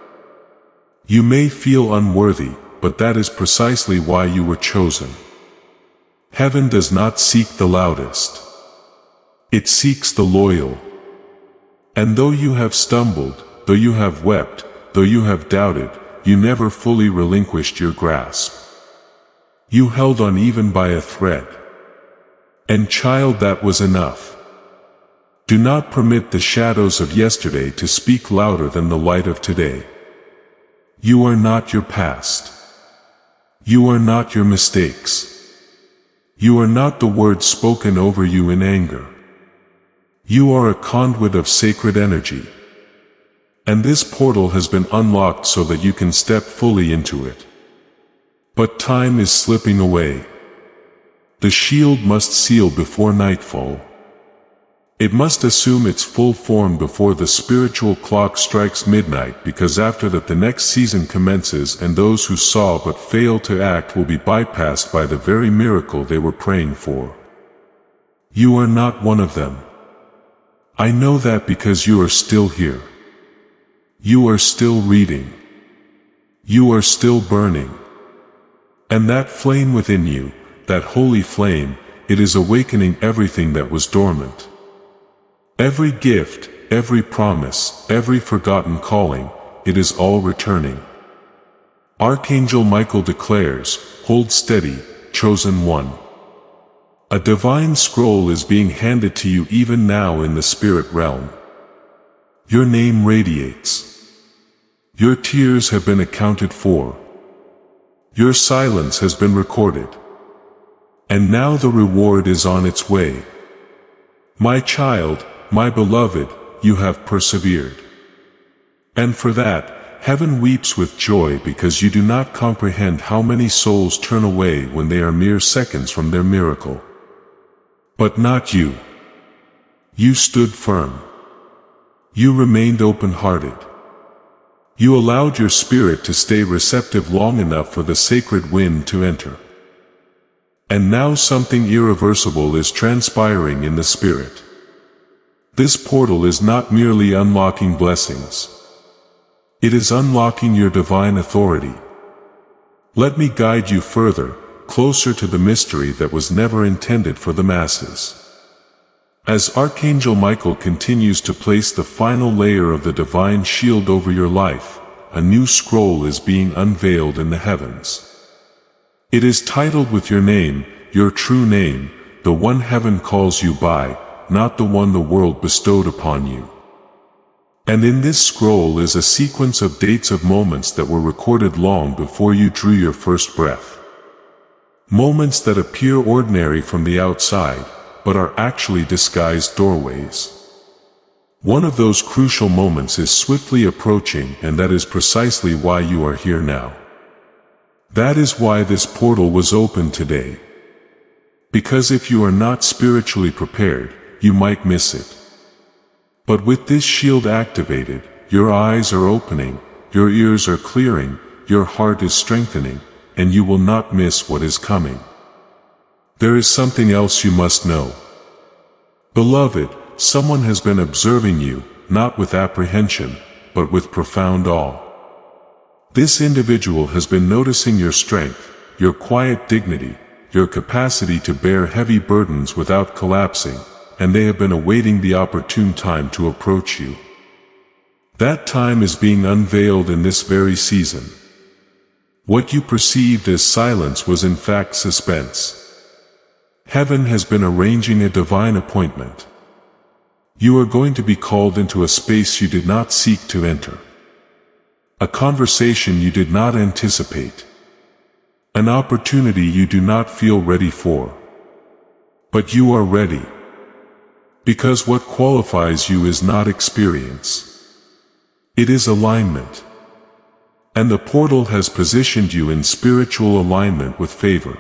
You may feel unworthy, but that is precisely why you were chosen. Heaven does not seek the loudest. It seeks the loyal. And though you have stumbled, though you have wept, though you have doubted, you never fully relinquished your grasp. You held on even by a thread. And child, that was enough. Do not permit the shadows of yesterday to speak louder than the light of today. You are not your past. You are not your mistakes. You are not the words spoken over you in anger. You are a conduit of sacred energy. And this portal has been unlocked so that you can step fully into it. But time is slipping away. The shield must seal before nightfall. It must assume its full form before the spiritual clock strikes midnight, because after that the next season commences, and those who saw but failed to act will be bypassed by the very miracle they were praying for. You are not one of them. I know that because you are still here. You are still reading. You are still burning. And that flame within you, that holy flame, it is awakening everything that was dormant. Every gift, every promise, every forgotten calling, it is all returning. Archangel Michael declares, "Hold steady, chosen one." A divine scroll is being handed to you even now in the spirit realm. Your name radiates. Your tears have been accounted for. Your silence has been recorded. And now the reward is on its way. My child, my beloved, you have persevered. And for that, heaven weeps with joy, because you do not comprehend how many souls turn away when they are mere seconds from their miracle. But not you. You stood firm. You remained open-hearted. You allowed your spirit to stay receptive long enough for the sacred wind to enter. And now something irreversible is transpiring in the spirit. This portal is not merely unlocking blessings. It is unlocking your divine authority. Let me guide you further, closer to the mystery that was never intended for the masses. As Archangel Michael continues to place the final layer of the divine shield over your life, a new scroll is being unveiled in the heavens. It is titled with your name, your true name, the one heaven calls you by, not the one the world bestowed upon you. And in this scroll is a sequence of dates of moments that were recorded long before you drew your first breath. Moments that appear ordinary from the outside, but are actually disguised doorways. One of those crucial moments is swiftly approaching, and that is precisely why you are here now. That is why this portal was opened today. Because if you are not spiritually prepared, you might miss it. But with this shield activated, your eyes are opening, your ears are clearing, your heart is strengthening, and you will not miss what is coming. There is something else you must know. Beloved, someone has been observing you, not with apprehension, but with profound awe. This individual has been noticing your strength, your quiet dignity, your capacity to bear heavy burdens without collapsing, and they have been awaiting the opportune time to approach you. That time is being unveiled in this very season. What you perceived as silence was in fact suspense. Heaven has been arranging a divine appointment. You are going to be called into a space you did not seek to enter. A conversation you did not anticipate. An opportunity you do not feel ready for. But you are ready. Because what qualifies you is not experience. It is alignment. And the portal has positioned you in spiritual alignment with favor.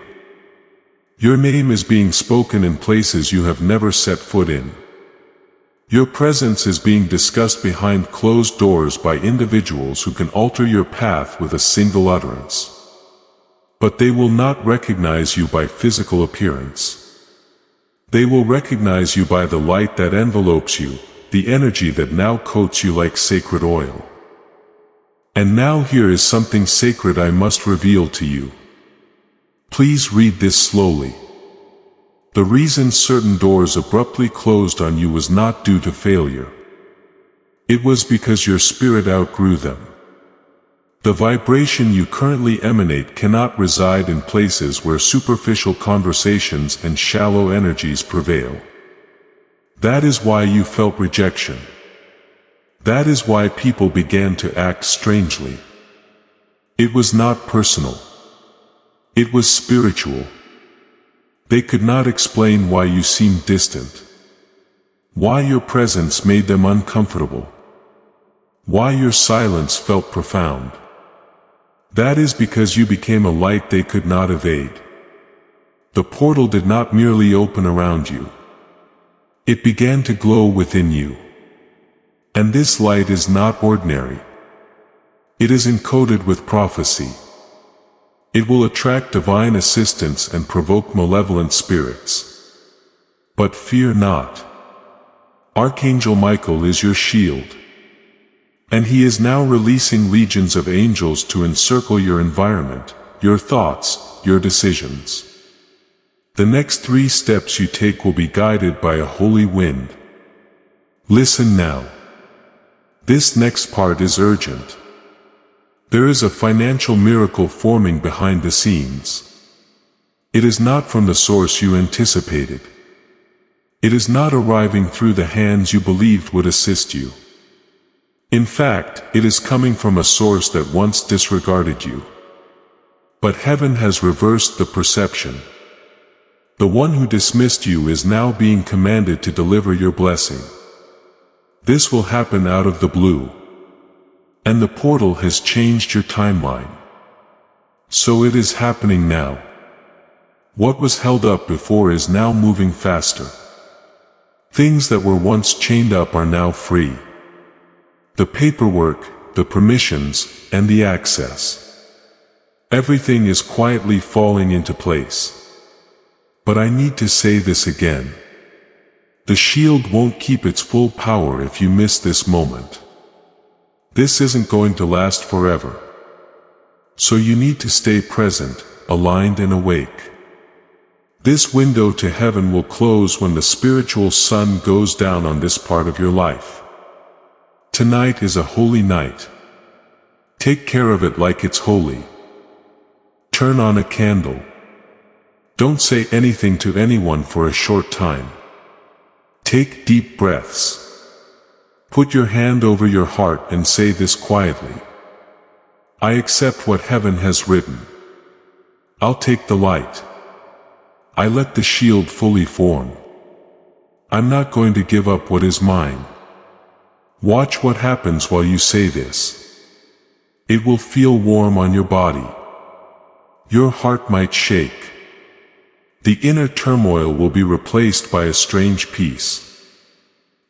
Your name is being spoken in places you have never set foot in. Your presence is being discussed behind closed doors by individuals who can alter your path with a single utterance. But they will not recognize you by physical appearance. They will recognize you by the light that envelopes you, the energy that now coats you like sacred oil. And now here is something sacred I must reveal to you. Please read this slowly. The reason certain doors abruptly closed on you was not due to failure. It was because your spirit outgrew them. The vibration you currently emanate cannot reside in places where superficial conversations and shallow energies prevail. That is why you felt rejection. That is why people began to act strangely. It was not personal. It was spiritual. They could not explain why you seemed distant. Why your presence made them uncomfortable. Why your silence felt profound. That is because you became a light they could not evade. The portal did not merely open around you. It began to glow within you. And this light is not ordinary. It is encoded with prophecy. It will attract divine assistance and provoke malevolent spirits. But fear not. Archangel Michael is your shield. And he is now releasing legions of angels to encircle your environment, your thoughts, your decisions. The next 3 steps you take will be guided by a holy wind. Listen now. This next part is urgent. There is a financial miracle forming behind the scenes. It is not from the source you anticipated. It is not arriving through the hands you believed would assist you. In fact, it is coming from a source that once disregarded you. But heaven has reversed the perception. The one who dismissed you is now being commanded to deliver your blessing. This will happen out of the blue. And the portal has changed your timeline. So it is happening now. What was held up before is now moving faster. Things that were once chained up are now free. The paperwork, the permissions, and the access. Everything is quietly falling into place. But I need to say this again. The shield won't keep its full power if you miss this moment. This isn't going to last forever. So you need to stay present, aligned and awake. This window to heaven will close when the spiritual sun goes down on this part of your life. Tonight is a holy night. Take care of it like it's holy. Turn on a candle. Don't say anything to anyone for a short time. Take deep breaths. Put your hand over your heart and say this quietly. I accept what heaven has written. I'll take the light. I let the shield fully form. I'm not going to give up what is mine. Watch what happens while you say this. It will feel warm on your body. Your heart might shake. The inner turmoil will be replaced by a strange peace.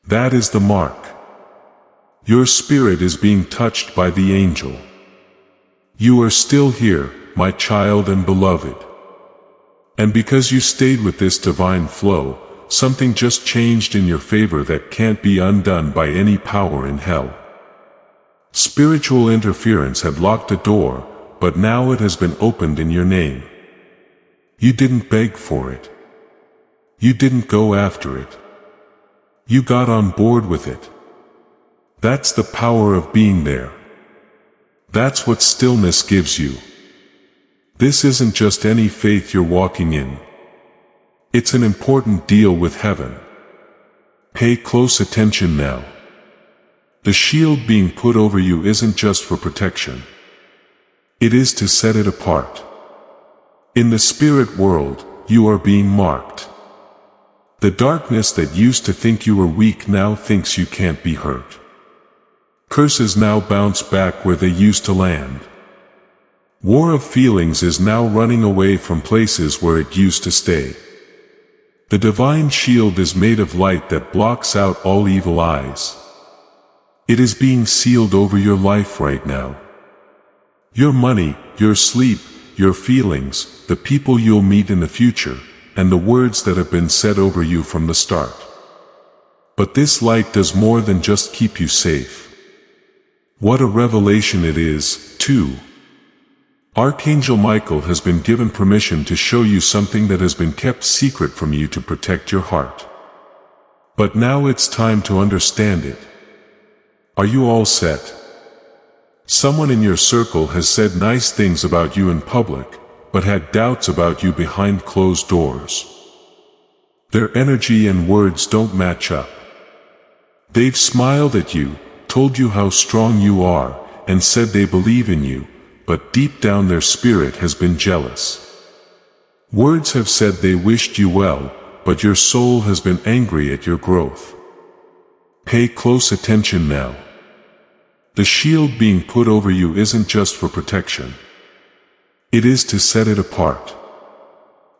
That is the mark. Your spirit is being touched by the angel. You are still here, my child and beloved. And because you stayed with this divine flow, something just changed in your favor that can't be undone by any power in hell. Spiritual interference had locked a door, but now it has been opened in your name. You didn't beg for it. You didn't go after it. You got on board with it. That's the power of being there. That's what stillness gives you. This isn't just any faith you're walking in. It's an important deal with heaven. Pay close attention now. The shield being put over you isn't just for protection. It is to set it apart. In the spirit world, you are being marked. The darkness that used to think you were weak now thinks you can't be hurt. Curses now bounce back where they used to land. War of feelings is now running away from places where it used to stay. The divine shield is made of light that blocks out all evil eyes. It is being sealed over your life right now. Your money, your sleep, your feelings, the people you'll meet in the future, and the words that have been said over you from the start. But this light does more than just keep you safe. What a revelation it is, too. Archangel Michael has been given permission to show you something that has been kept secret from you to protect your heart. But now it's time to understand it. Are you all set? Someone in your circle has said nice things about you in public, but had doubts about you behind closed doors. Their energy and words don't match up. They've smiled at you, told you how strong you are, and said they believe in you, but deep down their spirit has been jealous. Words have said they wished you well, but your soul has been angry at your growth. Pay close attention now. The shield being put over you isn't just for protection. It is to set it apart.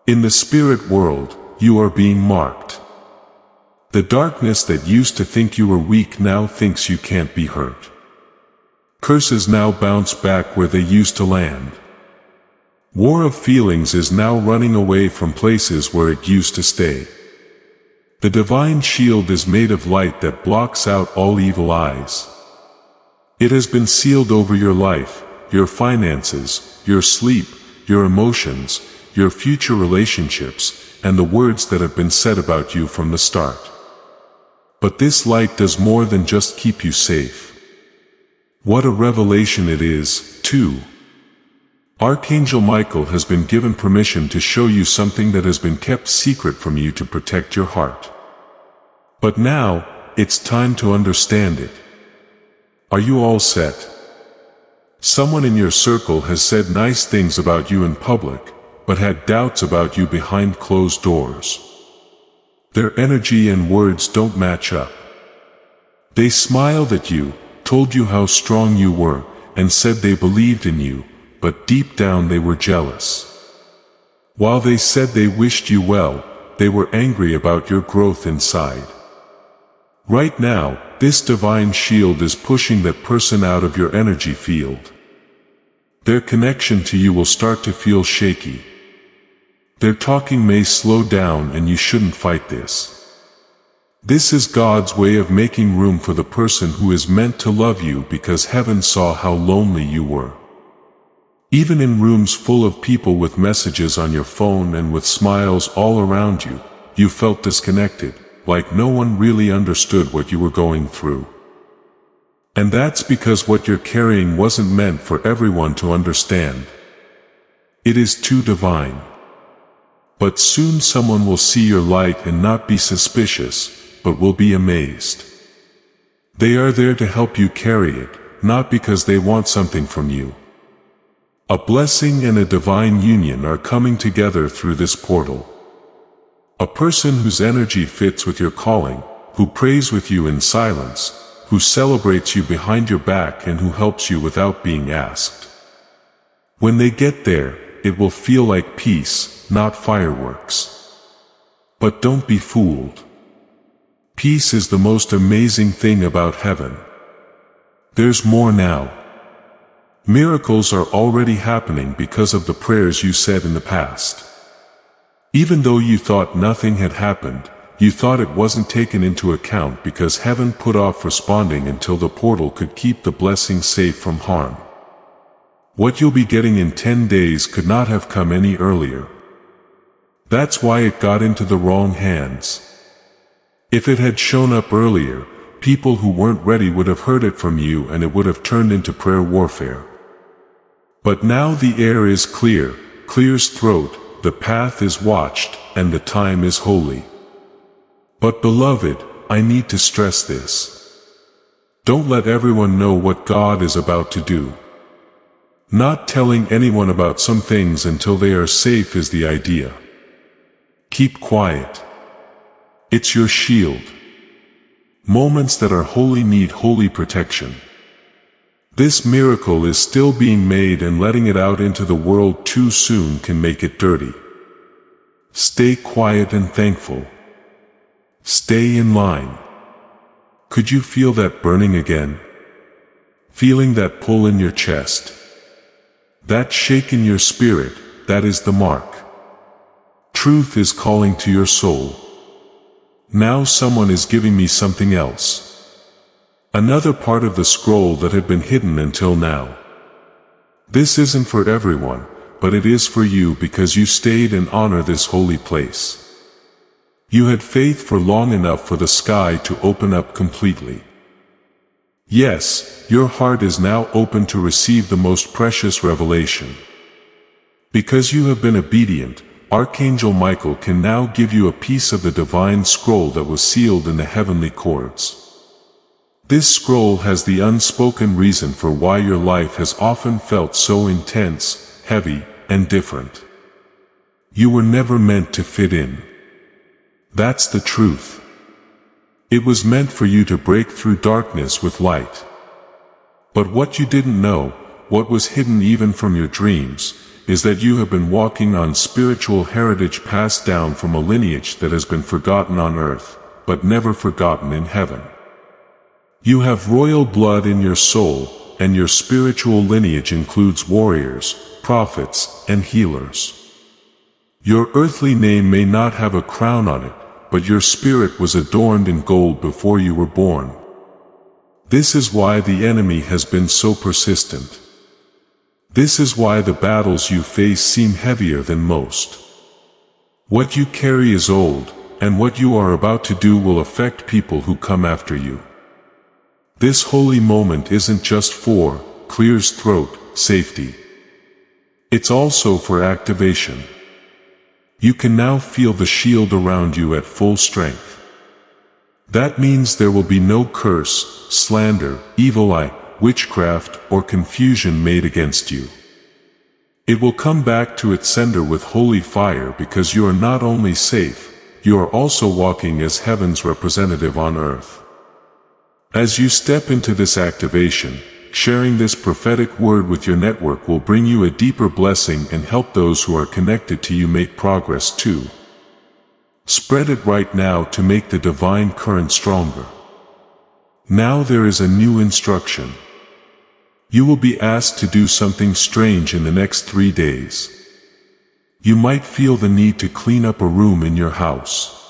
In the spirit world, you are being marked. The darkness that used to think you were weak now thinks you can't be hurt. Curses now bounce back where they used to land. War of feelings is now running away from places where it used to stay. The divine shield is made of light that blocks out all evil eyes. It has been sealed over your life, your finances, your sleep, your emotions, your future relationships, and the words that have been said about you from the start. But this light does more than just keep you safe. What a revelation it is, too. Archangel Michael has been given permission to show you something that has been kept secret from you to protect your heart. But now, it's time to understand it. Are you all set? Someone in your circle has said nice things about you in public, but had doubts about you behind closed doors. Their energy and words don't match up. They smiled at you, told you how strong you were, and said they believed in you, but deep down they were jealous. While they said they wished you well, they were angry about your growth inside. Right now, this divine shield is pushing that person out of your energy field. Their connection to you will start to feel shaky. Their talking may slow down, and you shouldn't fight this. This is God's way of making room for the person who is meant to love you, because heaven saw how lonely you were. Even in rooms full of people with messages on your phone and with smiles all around you, you felt disconnected, like no one really understood what you were going through. And that's because what you're carrying wasn't meant for everyone to understand. It is too divine. But soon someone will see your light and not be suspicious, but will be amazed. They are there to help you carry it, not because they want something from you. A blessing and a divine union are coming together through this portal. A person whose energy fits with your calling, who prays with you in silence, who celebrates you behind your back, and who helps you without being asked. When they get there, it will feel like peace, not fireworks. But don't be fooled. Peace is the most amazing thing about heaven. There's more now. Miracles are already happening because of the prayers you said in the past. Even though you thought nothing had happened, you thought it wasn't taken into account because heaven put off responding until the portal could keep the blessing safe from harm. What you'll be getting in 10 days could not have come any earlier. That's why it got into the wrong hands. If it had shown up earlier, people who weren't ready would have heard it from you, and it would have turned into prayer warfare. But now the air is clear, clear's throat, the path is watched, and the time is holy. But beloved, I need to stress this. Don't let everyone know what God is about to do. Not telling anyone about some things until they are safe is the idea. Keep quiet. It's your shield. Moments that are holy need holy protection. This miracle is still being made, and letting it out into the world too soon can make it dirty. Stay quiet and thankful. Stay in line. Could you feel that burning again? Feeling that pull in your chest? That shake in your spirit, that is the mark. Truth is calling to your soul. Now someone is giving me something else. Another part of the scroll that had been hidden until now. This isn't for everyone, but it is for you because you stayed and honor this holy place. You had faith for long enough for the sky to open up completely. Yes, your heart is now open to receive the most precious revelation. Because you have been obedient, Archangel Michael can now give you a piece of the divine scroll that was sealed in the heavenly chords. This scroll has the unspoken reason for why your life has often felt so intense, heavy, and different. You were never meant to fit in. That's the truth. It was meant for you to break through darkness with light. But what you didn't know, what was hidden even from your dreams, is that you have been walking on spiritual heritage passed down from a lineage that has been forgotten on earth, but never forgotten in heaven. You have royal blood in your soul, and your spiritual lineage includes warriors, prophets, and healers. Your earthly name may not have a crown on it, but your spirit was adorned in gold before you were born. This is why the enemy has been so persistent. This is why the battles you face seem heavier than most. What you carry is old, and what you are about to do will affect people who come after you. This holy moment isn't just for clear's throat, safety. It's also for activation. You can now feel the shield around you at full strength. That means there will be no curse, slander, evil eye, witchcraft, or confusion made against you. It will come back to its sender with holy fire because you are not only safe, you are also walking as heaven's representative on earth. As you step into this activation, sharing this prophetic word with your network will bring you a deeper blessing and help those who are connected to you make progress too. Spread it right now to make the divine current stronger. Now there is a new instruction. You will be asked to do something strange in the next 3 days. You might feel the need to clean up a room in your house.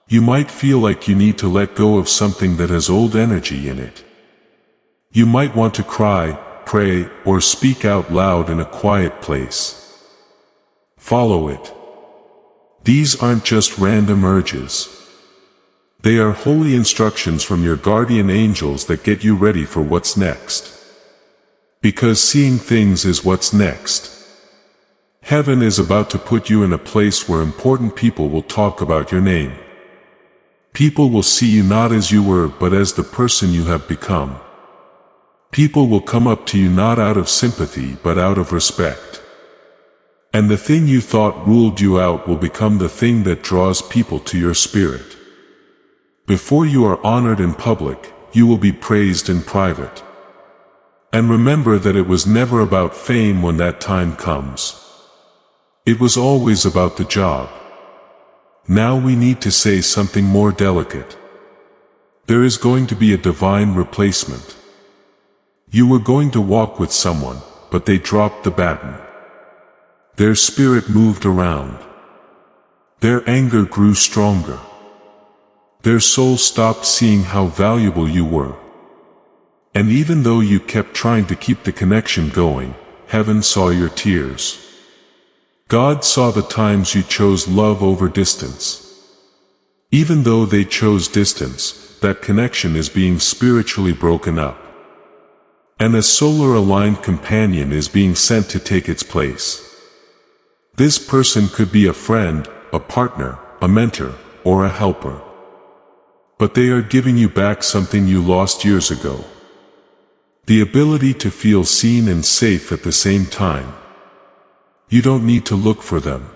You might feel like you need to let go of something that has old energy in it. You might want to cry, pray, or speak out loud in a quiet place. Follow it. These aren't just random urges. They are holy instructions from your guardian angels that get you ready for what's next. Because seeing things is what's next. Heaven is about to put you in a place where important people will talk about your name. People will see you not as you were but as the person you have become. People will come up to you not out of sympathy but out of respect. And the thing you thought ruled you out will become the thing that draws people to your spirit. Before you are honored in public, you will be praised in private. And remember that it was never about fame when that time comes. It was always about the job. Now we need to say something more delicate. There is going to be a divine replacement. You were going to walk with someone, but they dropped the baton. Their spirit moved around. Their anger grew stronger. Their soul stopped seeing how valuable you were. And even though you kept trying to keep the connection going, heaven saw your tears. God saw the times you chose love over distance. Even though they chose distance, that connection is being spiritually broken up. And a solar-aligned companion is being sent to take its place. This person could be a friend, a partner, a mentor, or a helper. But they are giving you back something you lost years ago. The ability to feel seen and safe at the same time. You don't need to look for them.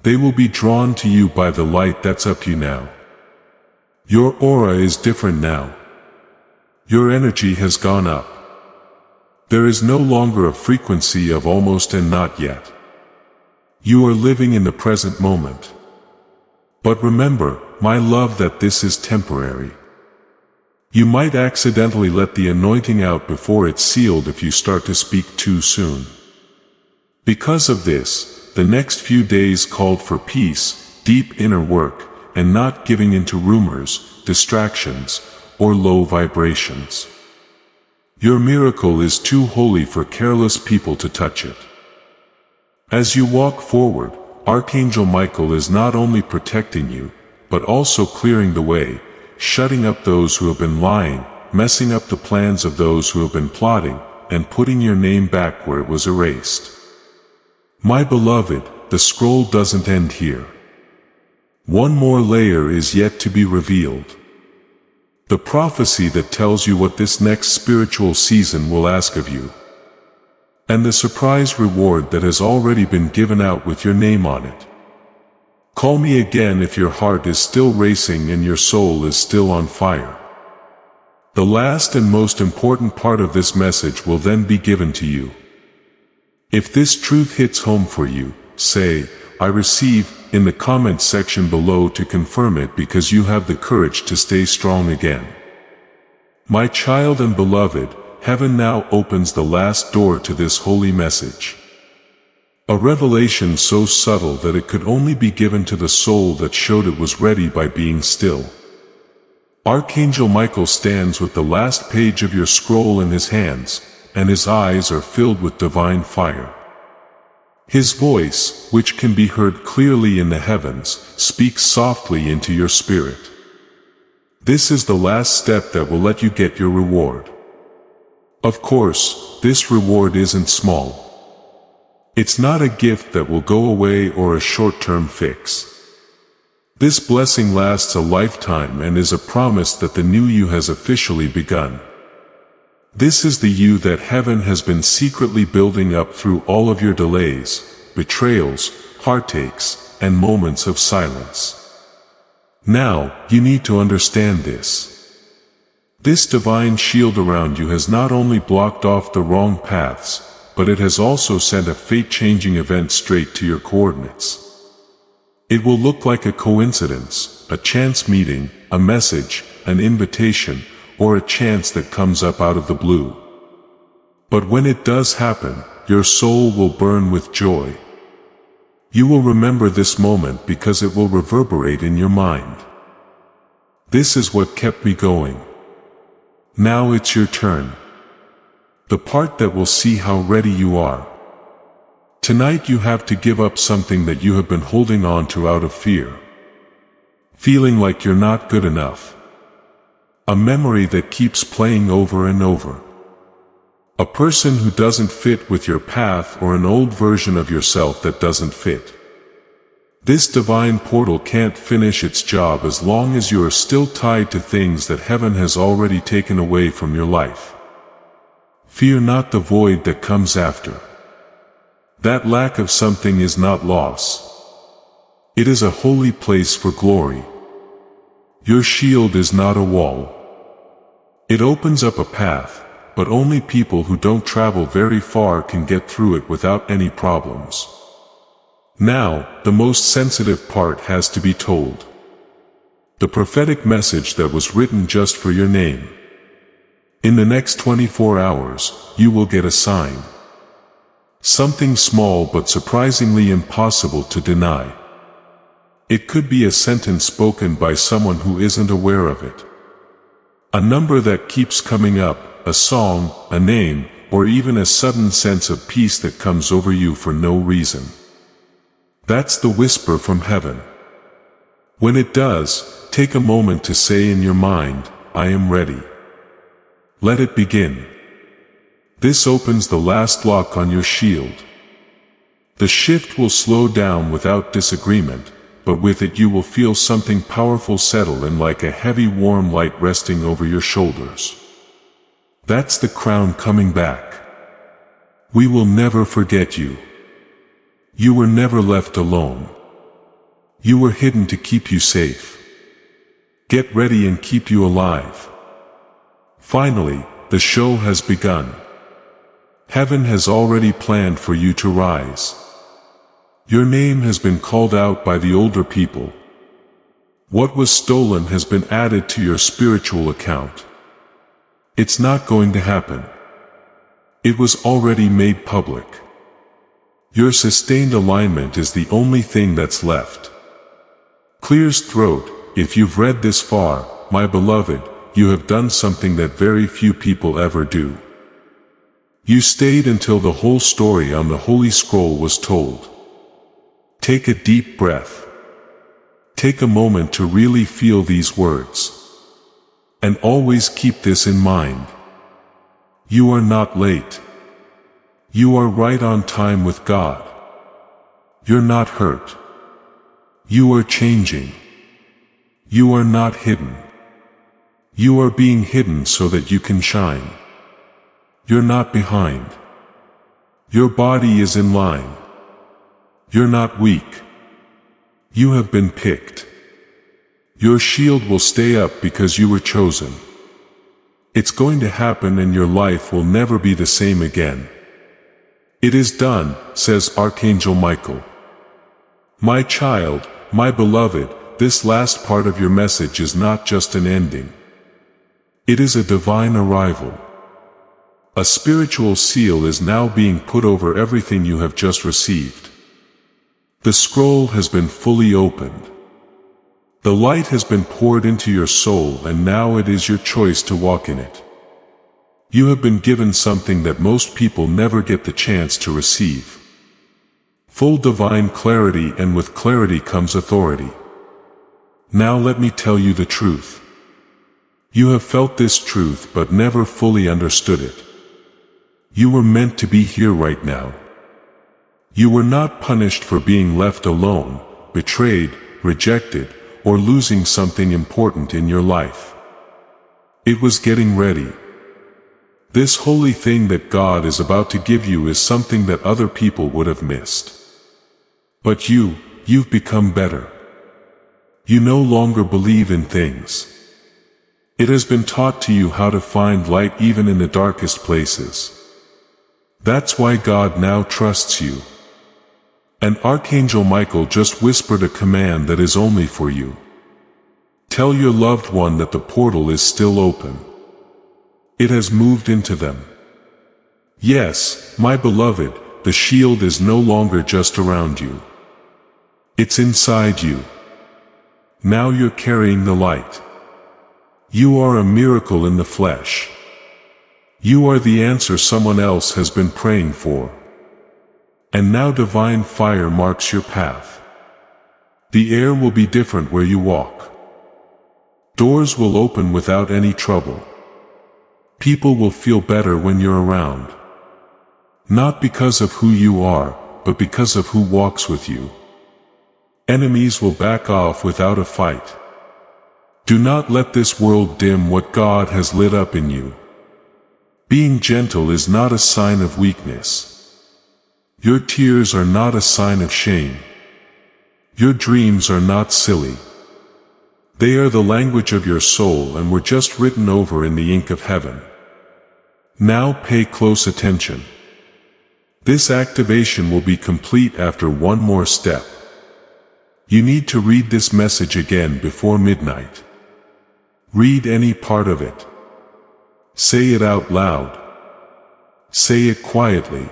They will be drawn to you by the light that's up you now. Your aura is different now. Your energy has gone up. There is no longer a frequency of almost and not yet. You are living in the present moment. But remember, my love, that this is temporary. You might accidentally let the anointing out before it's sealed if you start to speak too soon. Because of this, the next few days called for peace, deep inner work, and not giving in to rumors, distractions, or low vibrations. Your miracle is too holy for careless people to touch it. As you walk forward, Archangel Michael is not only protecting you, but also clearing the way, shutting up those who have been lying, messing up the plans of those who have been plotting, and putting your name back where it was erased. My beloved, the scroll doesn't end here. One more layer is yet to be revealed. The prophecy that tells you what this next spiritual season will ask of you. And the surprise reward that has already been given out with your name on it. Call me again if your heart is still racing and your soul is still on fire. The last and most important part of this message will then be given to you. If this truth hits home for you, say, I receive, in the comment section below to confirm it, because you have the courage to stay strong again. My child and beloved, heaven now opens the last door to this holy message. A revelation so subtle that it could only be given to the soul that showed it was ready by being still. Archangel Michael stands with the last page of your scroll in his hands, and his eyes are filled with divine fire. His voice, which can be heard clearly in the heavens, speaks softly into your spirit. This is the last step that will let you get your reward. Of course, this reward isn't small. It's not a gift that will go away or a short-term fix. This blessing lasts a lifetime and is a promise that the new you has officially begun. This is the you that heaven has been secretly building up through all of your delays, betrayals, heartaches, and moments of silence. Now, you need to understand this. This divine shield around you has not only blocked off the wrong paths, but it has also sent a fate-changing event straight to your coordinates. It will look like a coincidence, a chance meeting, a message, an invitation, or a chance that comes up out of the blue. But when it does happen, your soul will burn with joy. You will remember this moment because it will reverberate in your mind. This is what kept me going. Now it's your turn. The part that will see how ready you are. Tonight you have to give up something that you have been holding on to out of fear. Feeling like you're not good enough. A memory that keeps playing over and over. A person who doesn't fit with your path, or an old version of yourself that doesn't fit. This divine portal can't finish its job as long as you are still tied to things that heaven has already taken away from your life. Fear not the void that comes after. That lack of something is not loss. It is a holy place for glory. Your shield is not a wall. It opens up a path, but only people who don't travel very far can get through it without any problems. Now, the most sensitive part has to be told. The prophetic message that was written just for your name. In the next 24 hours, you will get a sign. Something small but surprisingly impossible to deny. It could be a sentence spoken by someone who isn't aware of it. A number that keeps coming up, a song, a name, or even a sudden sense of peace that comes over you for no reason. That's the whisper from heaven. When it does, take a moment to say in your mind, I am ready. Let it begin. This opens the last lock on your shield. The shift will slow down without disagreement, but with it you will feel something powerful settle in, like a heavy warm light resting over your shoulders. That's the crown coming back. We will never forget you. You were never left alone. You were hidden to keep you safe. Get ready and keep you alive. Finally, the show has begun. Heaven has already planned for you to rise. Your name has been called out by the older people. What was stolen has been added to your spiritual account. It's not going to happen. It was already made public. Your sustained alignment is the only thing that's left. Clears throat. If you've read this far, my beloved, you have done something that very few people ever do. You stayed until the whole story on the Holy Scroll was told. Take a deep breath. Take a moment to really feel these words. And always keep this in mind. You are not late. You are right on time with God. You're not hurt. You are changing. You are not hidden. You are being hidden so that you can shine. You're not behind. Your body is in line. You're not weak. You have been picked. Your shield will stay up because you were chosen. It's going to happen and your life will never be the same again. It is done, says Archangel Michael. My child, my beloved, this last part of your message is not just an ending. It is a divine arrival. A spiritual seal is now being put over everything you have just received. The scroll has been fully opened. The light has been poured into your soul and now it is your choice to walk in it. You have been given something that most people never get the chance to receive. Full divine clarity, and with clarity comes authority. Now let me tell you the truth. You have felt this truth but never fully understood it. You were meant to be here right now. You were not punished for being left alone, betrayed, rejected, or losing something important in your life. It was getting ready. This holy thing that God is about to give you is something that other people would have missed. But you've become better. You no longer believe in things. It has been taught to you how to find light even in the darkest places. That's why God now trusts you. And Archangel Michael just whispered a command that is only for you. Tell your loved one that the portal is still open. It has moved into them. Yes, my beloved, the shield is no longer just around you. It's inside you. Now you're carrying the light. You are a miracle in the flesh. You are the answer someone else has been praying for. And now divine fire marks your path. The air will be different where you walk. Doors will open without any trouble. People will feel better when you're around. Not because of who you are, but because of who walks with you. Enemies will back off without a fight. Do not let this world dim what God has lit up in you. Being gentle is not a sign of weakness. Your tears are not a sign of shame. Your dreams are not silly. They are the language of your soul and were just written over in the ink of heaven. Now pay close attention. This activation will be complete after one more step. You need to read this message again before midnight. Read any part of it. Say it out loud. Say it quietly.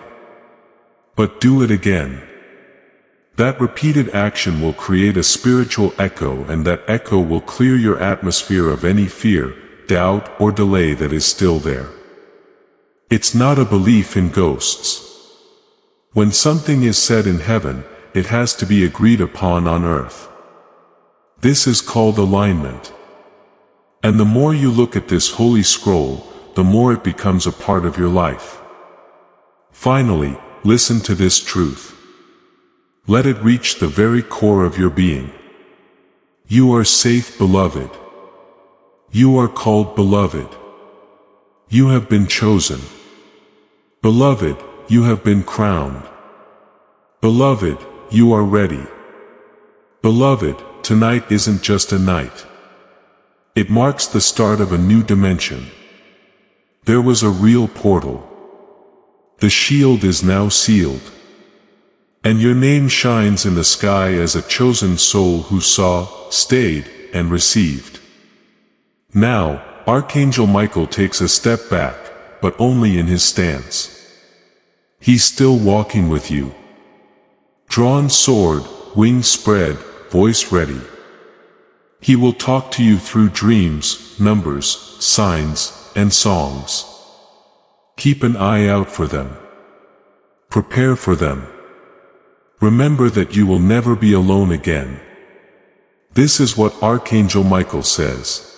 But do it again. That repeated action will create a spiritual echo, and that echo will clear your atmosphere of any fear, doubt, or delay that is still there. It's not a belief in ghosts. When something is said in heaven, it has to be agreed upon on earth. This is called alignment. And the more you look at this holy scroll, the more it becomes a part of your life. Finally, listen to this truth. Let it reach the very core of your being. You are safe, beloved. You are called beloved. You have been chosen. Beloved, you have been crowned. Beloved, you are ready. Beloved, tonight isn't just a night. It marks the start of a new dimension. There was a real portal. The shield is now sealed. And your name shines in the sky as a chosen soul who saw, stayed, and received. Now, Archangel Michael takes a step back, but only in his stance. He's still walking with you. Drawn sword, wings spread, voice ready. He will talk to you through dreams, numbers, signs, and songs. Keep an eye out for them. Prepare for them. Remember that you will never be alone again. This is what Archangel Michael says.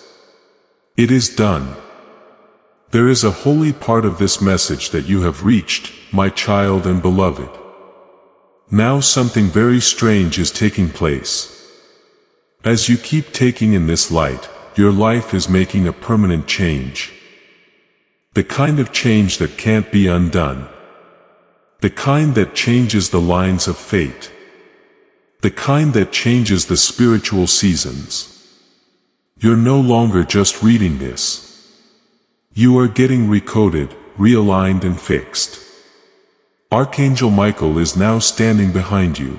It is done. There is a holy part of this message that you have reached, my child and beloved. Now something very strange is taking place. As you keep taking in this light, your life is making a permanent change. The kind of change that can't be undone. The kind that changes the lines of fate. The kind that changes the spiritual seasons. You're no longer just reading this. You are getting recoded, realigned and fixed. Archangel Michael is now standing behind you.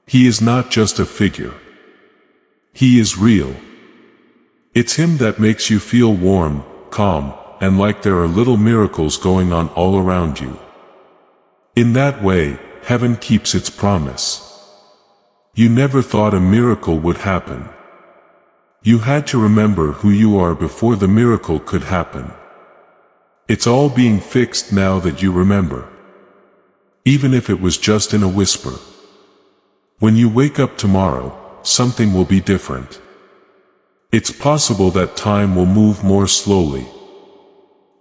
He is not just a figure. He is real. It's him that makes you feel warm, calm, and like there are little miracles going on all around you. In that way, heaven keeps its promise. You never thought a miracle would happen. You had to remember who you are before the miracle could happen. It's all being fixed now that you remember. Even if it was just in a whisper. When you wake up tomorrow, something will be different. It's possible that time will move more slowly.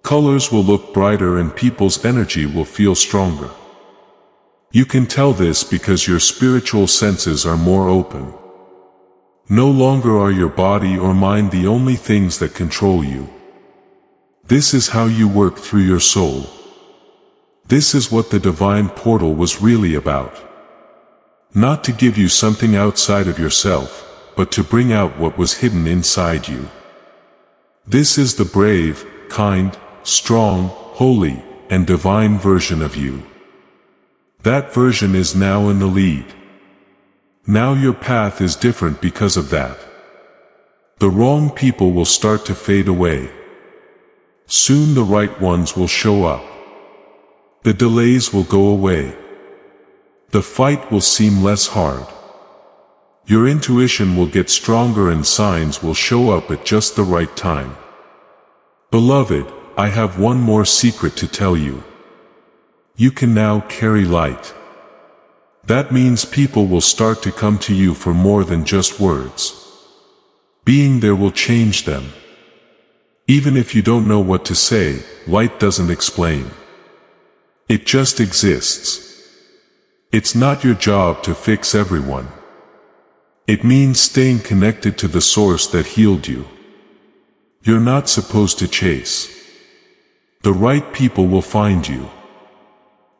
Colors will look brighter and people's energy will feel stronger. You can tell this because your spiritual senses are more open. No longer are your body or mind the only things that control you. This is how you work through your soul. This is what the divine portal was really about. Not to give you something outside of yourself, but to bring out what was hidden inside you. This is the brave, kind, strong, holy, and divine version of you. That version is now in the lead. Now your path is different because of that. The wrong people will start to fade away. Soon the right ones will show up. The delays will go away. The fight will seem less hard. Your intuition will get stronger and signs will show up at just the right time. Beloved, I have one more secret to tell you. You can now carry light. That means people will start to come to you for more than just words. Being there will change them. Even if you don't know what to say, light doesn't explain. It just exists. It's not your job to fix everyone. It means staying connected to the source that healed you. You're not supposed to chase. The right people will find you.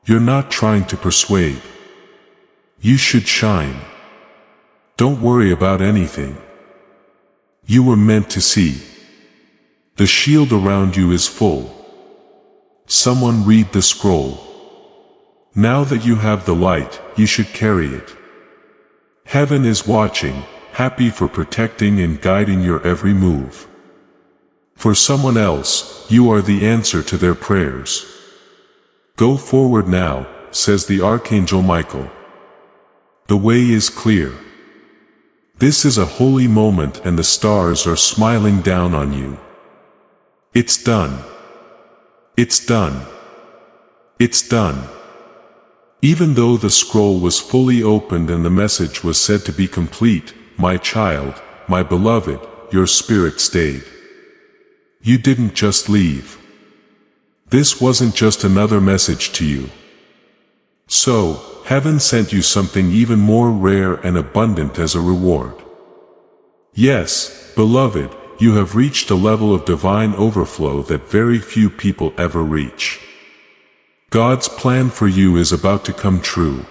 You're not trying to persuade. You should shine. Don't worry about anything. You were meant to see. The shield around you is full. Someone read the scroll. Now that you have the light, you should carry it. Heaven is watching, happy for protecting and guiding your every move. For someone else, you are the answer to their prayers. Go forward now, says the Archangel Michael. The way is clear. This is a holy moment and the stars are smiling down on you. It's done. It's done. It's done. Even though the scroll was fully opened and the message was said to be complete, my child, my beloved, your spirit stayed. You didn't just leave. This wasn't just another message to you. So, heaven sent you something even more rare and abundant as a reward. Yes, beloved, you have reached a level of divine overflow that very few people ever reach. God's plan for you is about to come true.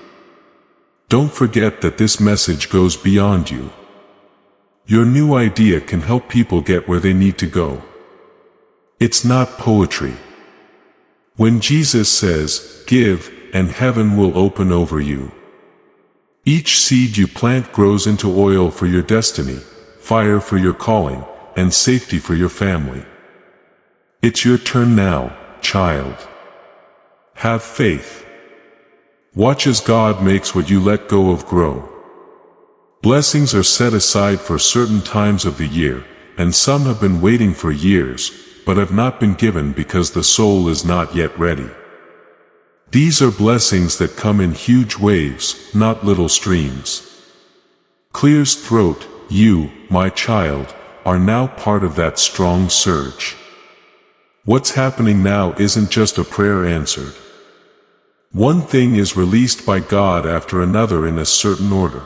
Don't forget that this message goes beyond you. Your new idea can help people get where they need to go. It's not poetry. When Jesus says, "Give," and heaven will open over you. Each seed you plant grows into oil for your destiny, fire for your calling, and safety for your family. It's your turn now, child. Have faith. Watch as God makes what you let go of grow. Blessings are set aside for certain times of the year, and some have been waiting for years, but have not been given because the soul is not yet ready. These are blessings that come in huge waves, not little streams. Clear's throat, you, my child, are now part of that strong surge. What's happening now isn't just a prayer answered. One thing is released by God after another in a certain order.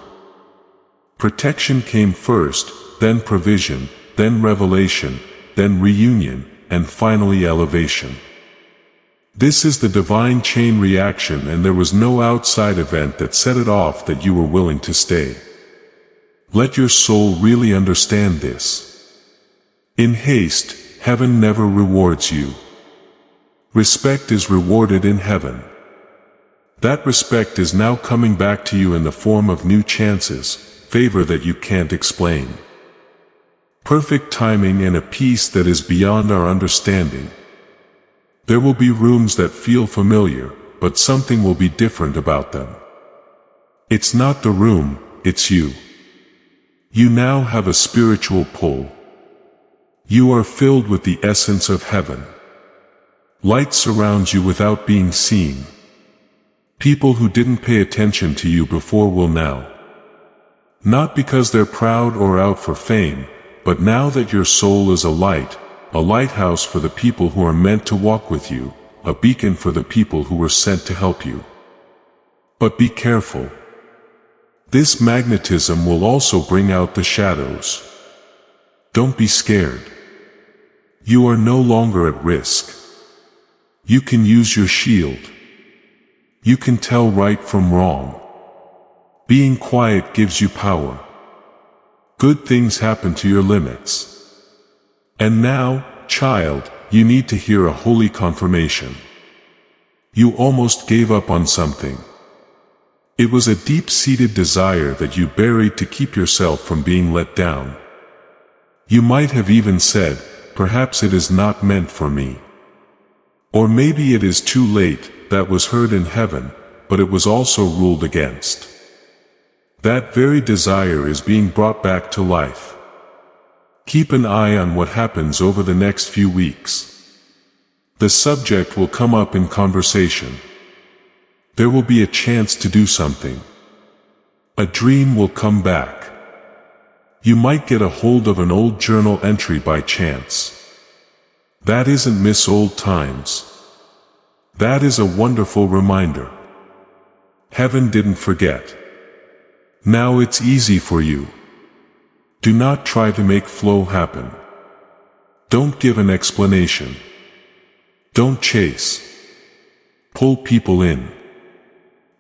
Protection came first, then provision, then revelation, then reunion, and finally elevation. This is the divine chain reaction, and there was no outside event that set it off that you were willing to stay. Let your soul really understand this. In haste, heaven never rewards you. Respect is rewarded in heaven. That respect is now coming back to you in the form of new chances, favor that you can't explain. Perfect timing and a peace that is beyond our understanding. There will be rooms that feel familiar, but something will be different about them. It's not the room, it's you. You now have a spiritual pull. You are filled with the essence of heaven. Light surrounds you without being seen. People who didn't pay attention to you before will now. Not because they're proud or out for fame, but now that your soul is a lighthouse for the people who are meant to walk with you, a beacon for the people who were sent to help you. But be careful. This magnetism will also bring out the shadows. Don't be scared. You are no longer at risk. You can use your shield. You can tell right from wrong. Being quiet gives you power. Good things happen to your limits. And now, child, you need to hear a holy confirmation. You almost gave up on something. It was a deep-seated desire that you buried to keep yourself from being let down. You might have even said, perhaps it is not meant for me. Or maybe it is too late. That was heard in heaven, but it was also ruled against. That very desire is being brought back to life. Keep an eye on what happens over the next few weeks. The subject will come up in conversation. There will be a chance to do something. A dream will come back. You might get a hold of an old journal entry by chance. That isn't miss old times. That is a wonderful reminder. Heaven didn't forget. Now it's easy for you. Do not try to make flow happen. Don't give an explanation. Don't chase. Pull people in.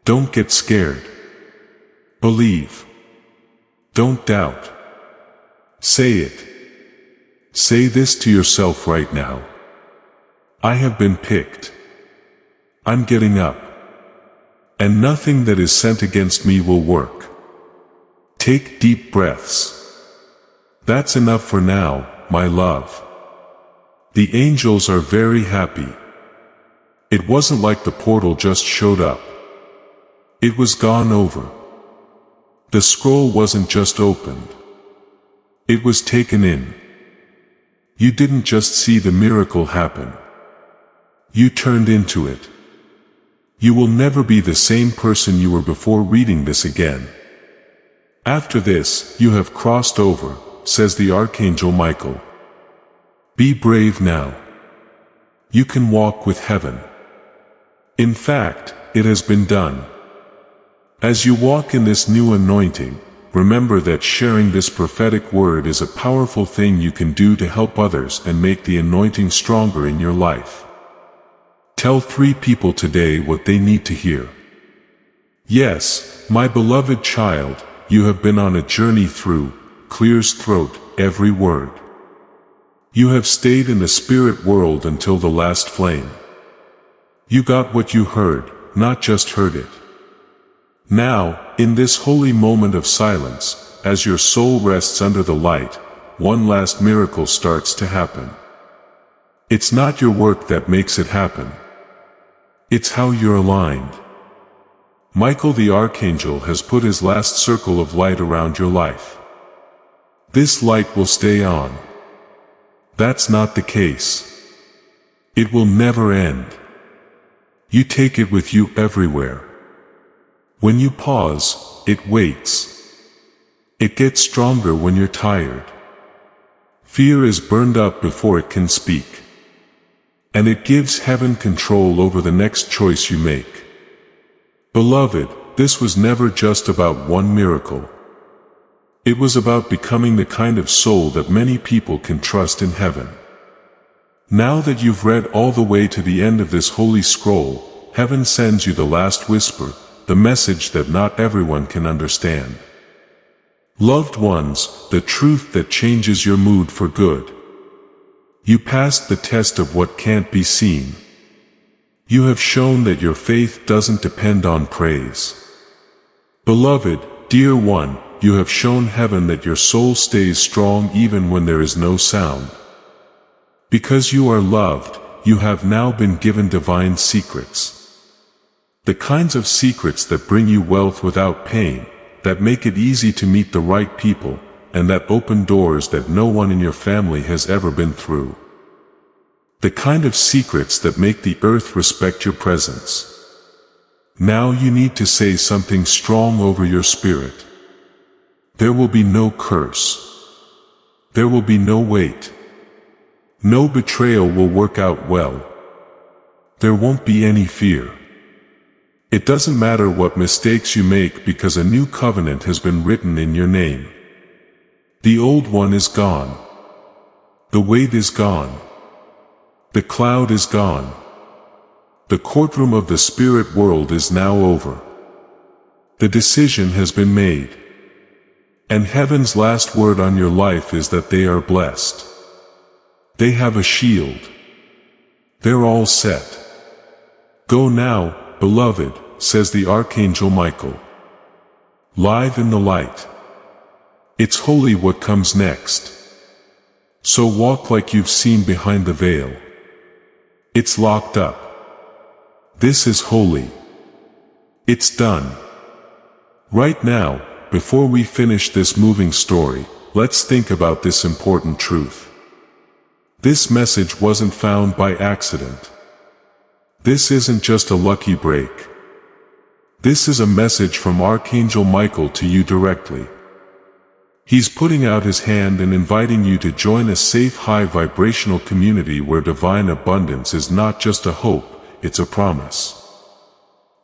Don't get scared. Believe. Don't doubt. Say it. Say this to yourself right now. I have been picked. I'm getting up. And nothing that is sent against me will work. Take deep breaths. That's enough for now, my love. The angels are very happy. It wasn't like the portal just showed up. It was gone over. The scroll wasn't just opened. It was taken in. You didn't just see the miracle happen. You turned into it. You will never be the same person you were before reading this again. After this, you have crossed over, says the Archangel Michael. Be brave now. You can walk with heaven. In fact, it has been done. As you walk in this new anointing, remember that sharing this prophetic word is a powerful thing you can do to help others and make the anointing stronger in your life. Tell 3 people today what they need to hear. Yes, my beloved child, you have been on a journey through Clear's throat, every word. You have stayed in the spirit world until the last flame. You got what you heard, not just heard it. Now, in this holy moment of silence, as your soul rests under the light, one last miracle starts to happen. It's not your work that makes it happen. It's how you're aligned. Michael the Archangel has put his last circle of light around your life. This light will stay on. That's not the case. It will never end. You take it with you everywhere. When you pause, it waits. It gets stronger when you're tired. Fear is burned up before it can speak. And it gives heaven control over the next choice you make. Beloved, this was never just about one miracle. It was about becoming the kind of soul that many people can trust in heaven. Now that you've read all the way to the end of this holy scroll, heaven sends you the last whisper, the message that not everyone can understand. Loved ones, the truth that changes your mood for good. You passed the test of what can't be seen. You have shown that your faith doesn't depend on praise. Beloved, dear one, you have shown heaven that your soul stays strong even when there is no sound. Because you are loved, you have now been given divine secrets. The kinds of secrets that bring you wealth without pain, that make it easy to meet the right people, and that open doors that no one in your family has ever been through. The kind of secrets that make the earth respect your presence. Now you need to say something strong over your spirit. There will be no curse. There will be no weight. No betrayal will work out well. There won't be any fear. It doesn't matter what mistakes you make because a new covenant has been written in your name. The old one is gone. The weight is gone. The cloud is gone. The courtroom of the spirit world is now over. The decision has been made. And heaven's last word on your life is that they are blessed. They have a shield. They're all set. Go now, beloved, says the Archangel Michael. Live in the light. It's holy what comes next. So walk like you've seen behind the veil. It's locked up. This is holy. It's done. Right now, before we finish this moving story, let's think about this important truth. This message wasn't found by accident. This isn't just a lucky break. This is a message from Archangel Michael to you directly. He's putting out his hand and inviting you to join a safe high vibrational community where divine abundance is not just a hope, it's a promise.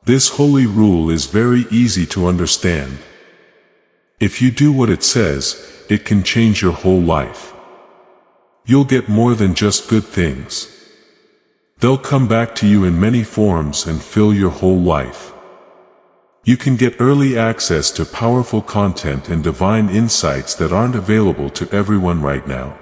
This holy rule is very easy to understand. If you do what it says, it can change your whole life. You'll get more than just good things. They'll come back to you in many forms and fill your whole life. You can get early access to powerful content and divine insights that aren't available to everyone right now.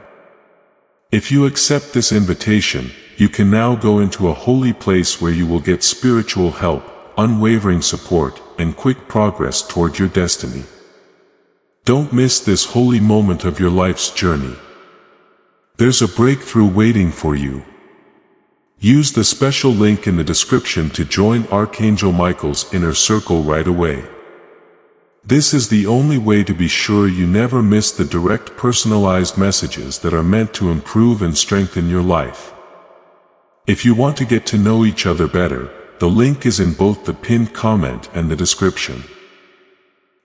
If you accept this invitation, you can now go into a holy place where you will get spiritual help, unwavering support, and quick progress toward your destiny. Don't miss this holy moment of your life's journey. There's a breakthrough waiting for you. Use the special link in the description to join Archangel Michael's inner circle right away. This is the only way to be sure you never miss the direct personalized messages that are meant to improve and strengthen your life. If you want to get to know each other better, the link is in both the pinned comment and the description.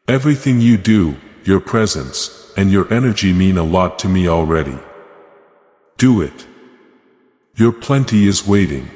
Everything you do, your presence, and your energy mean a lot to me already. Do it. Your plenty is waiting.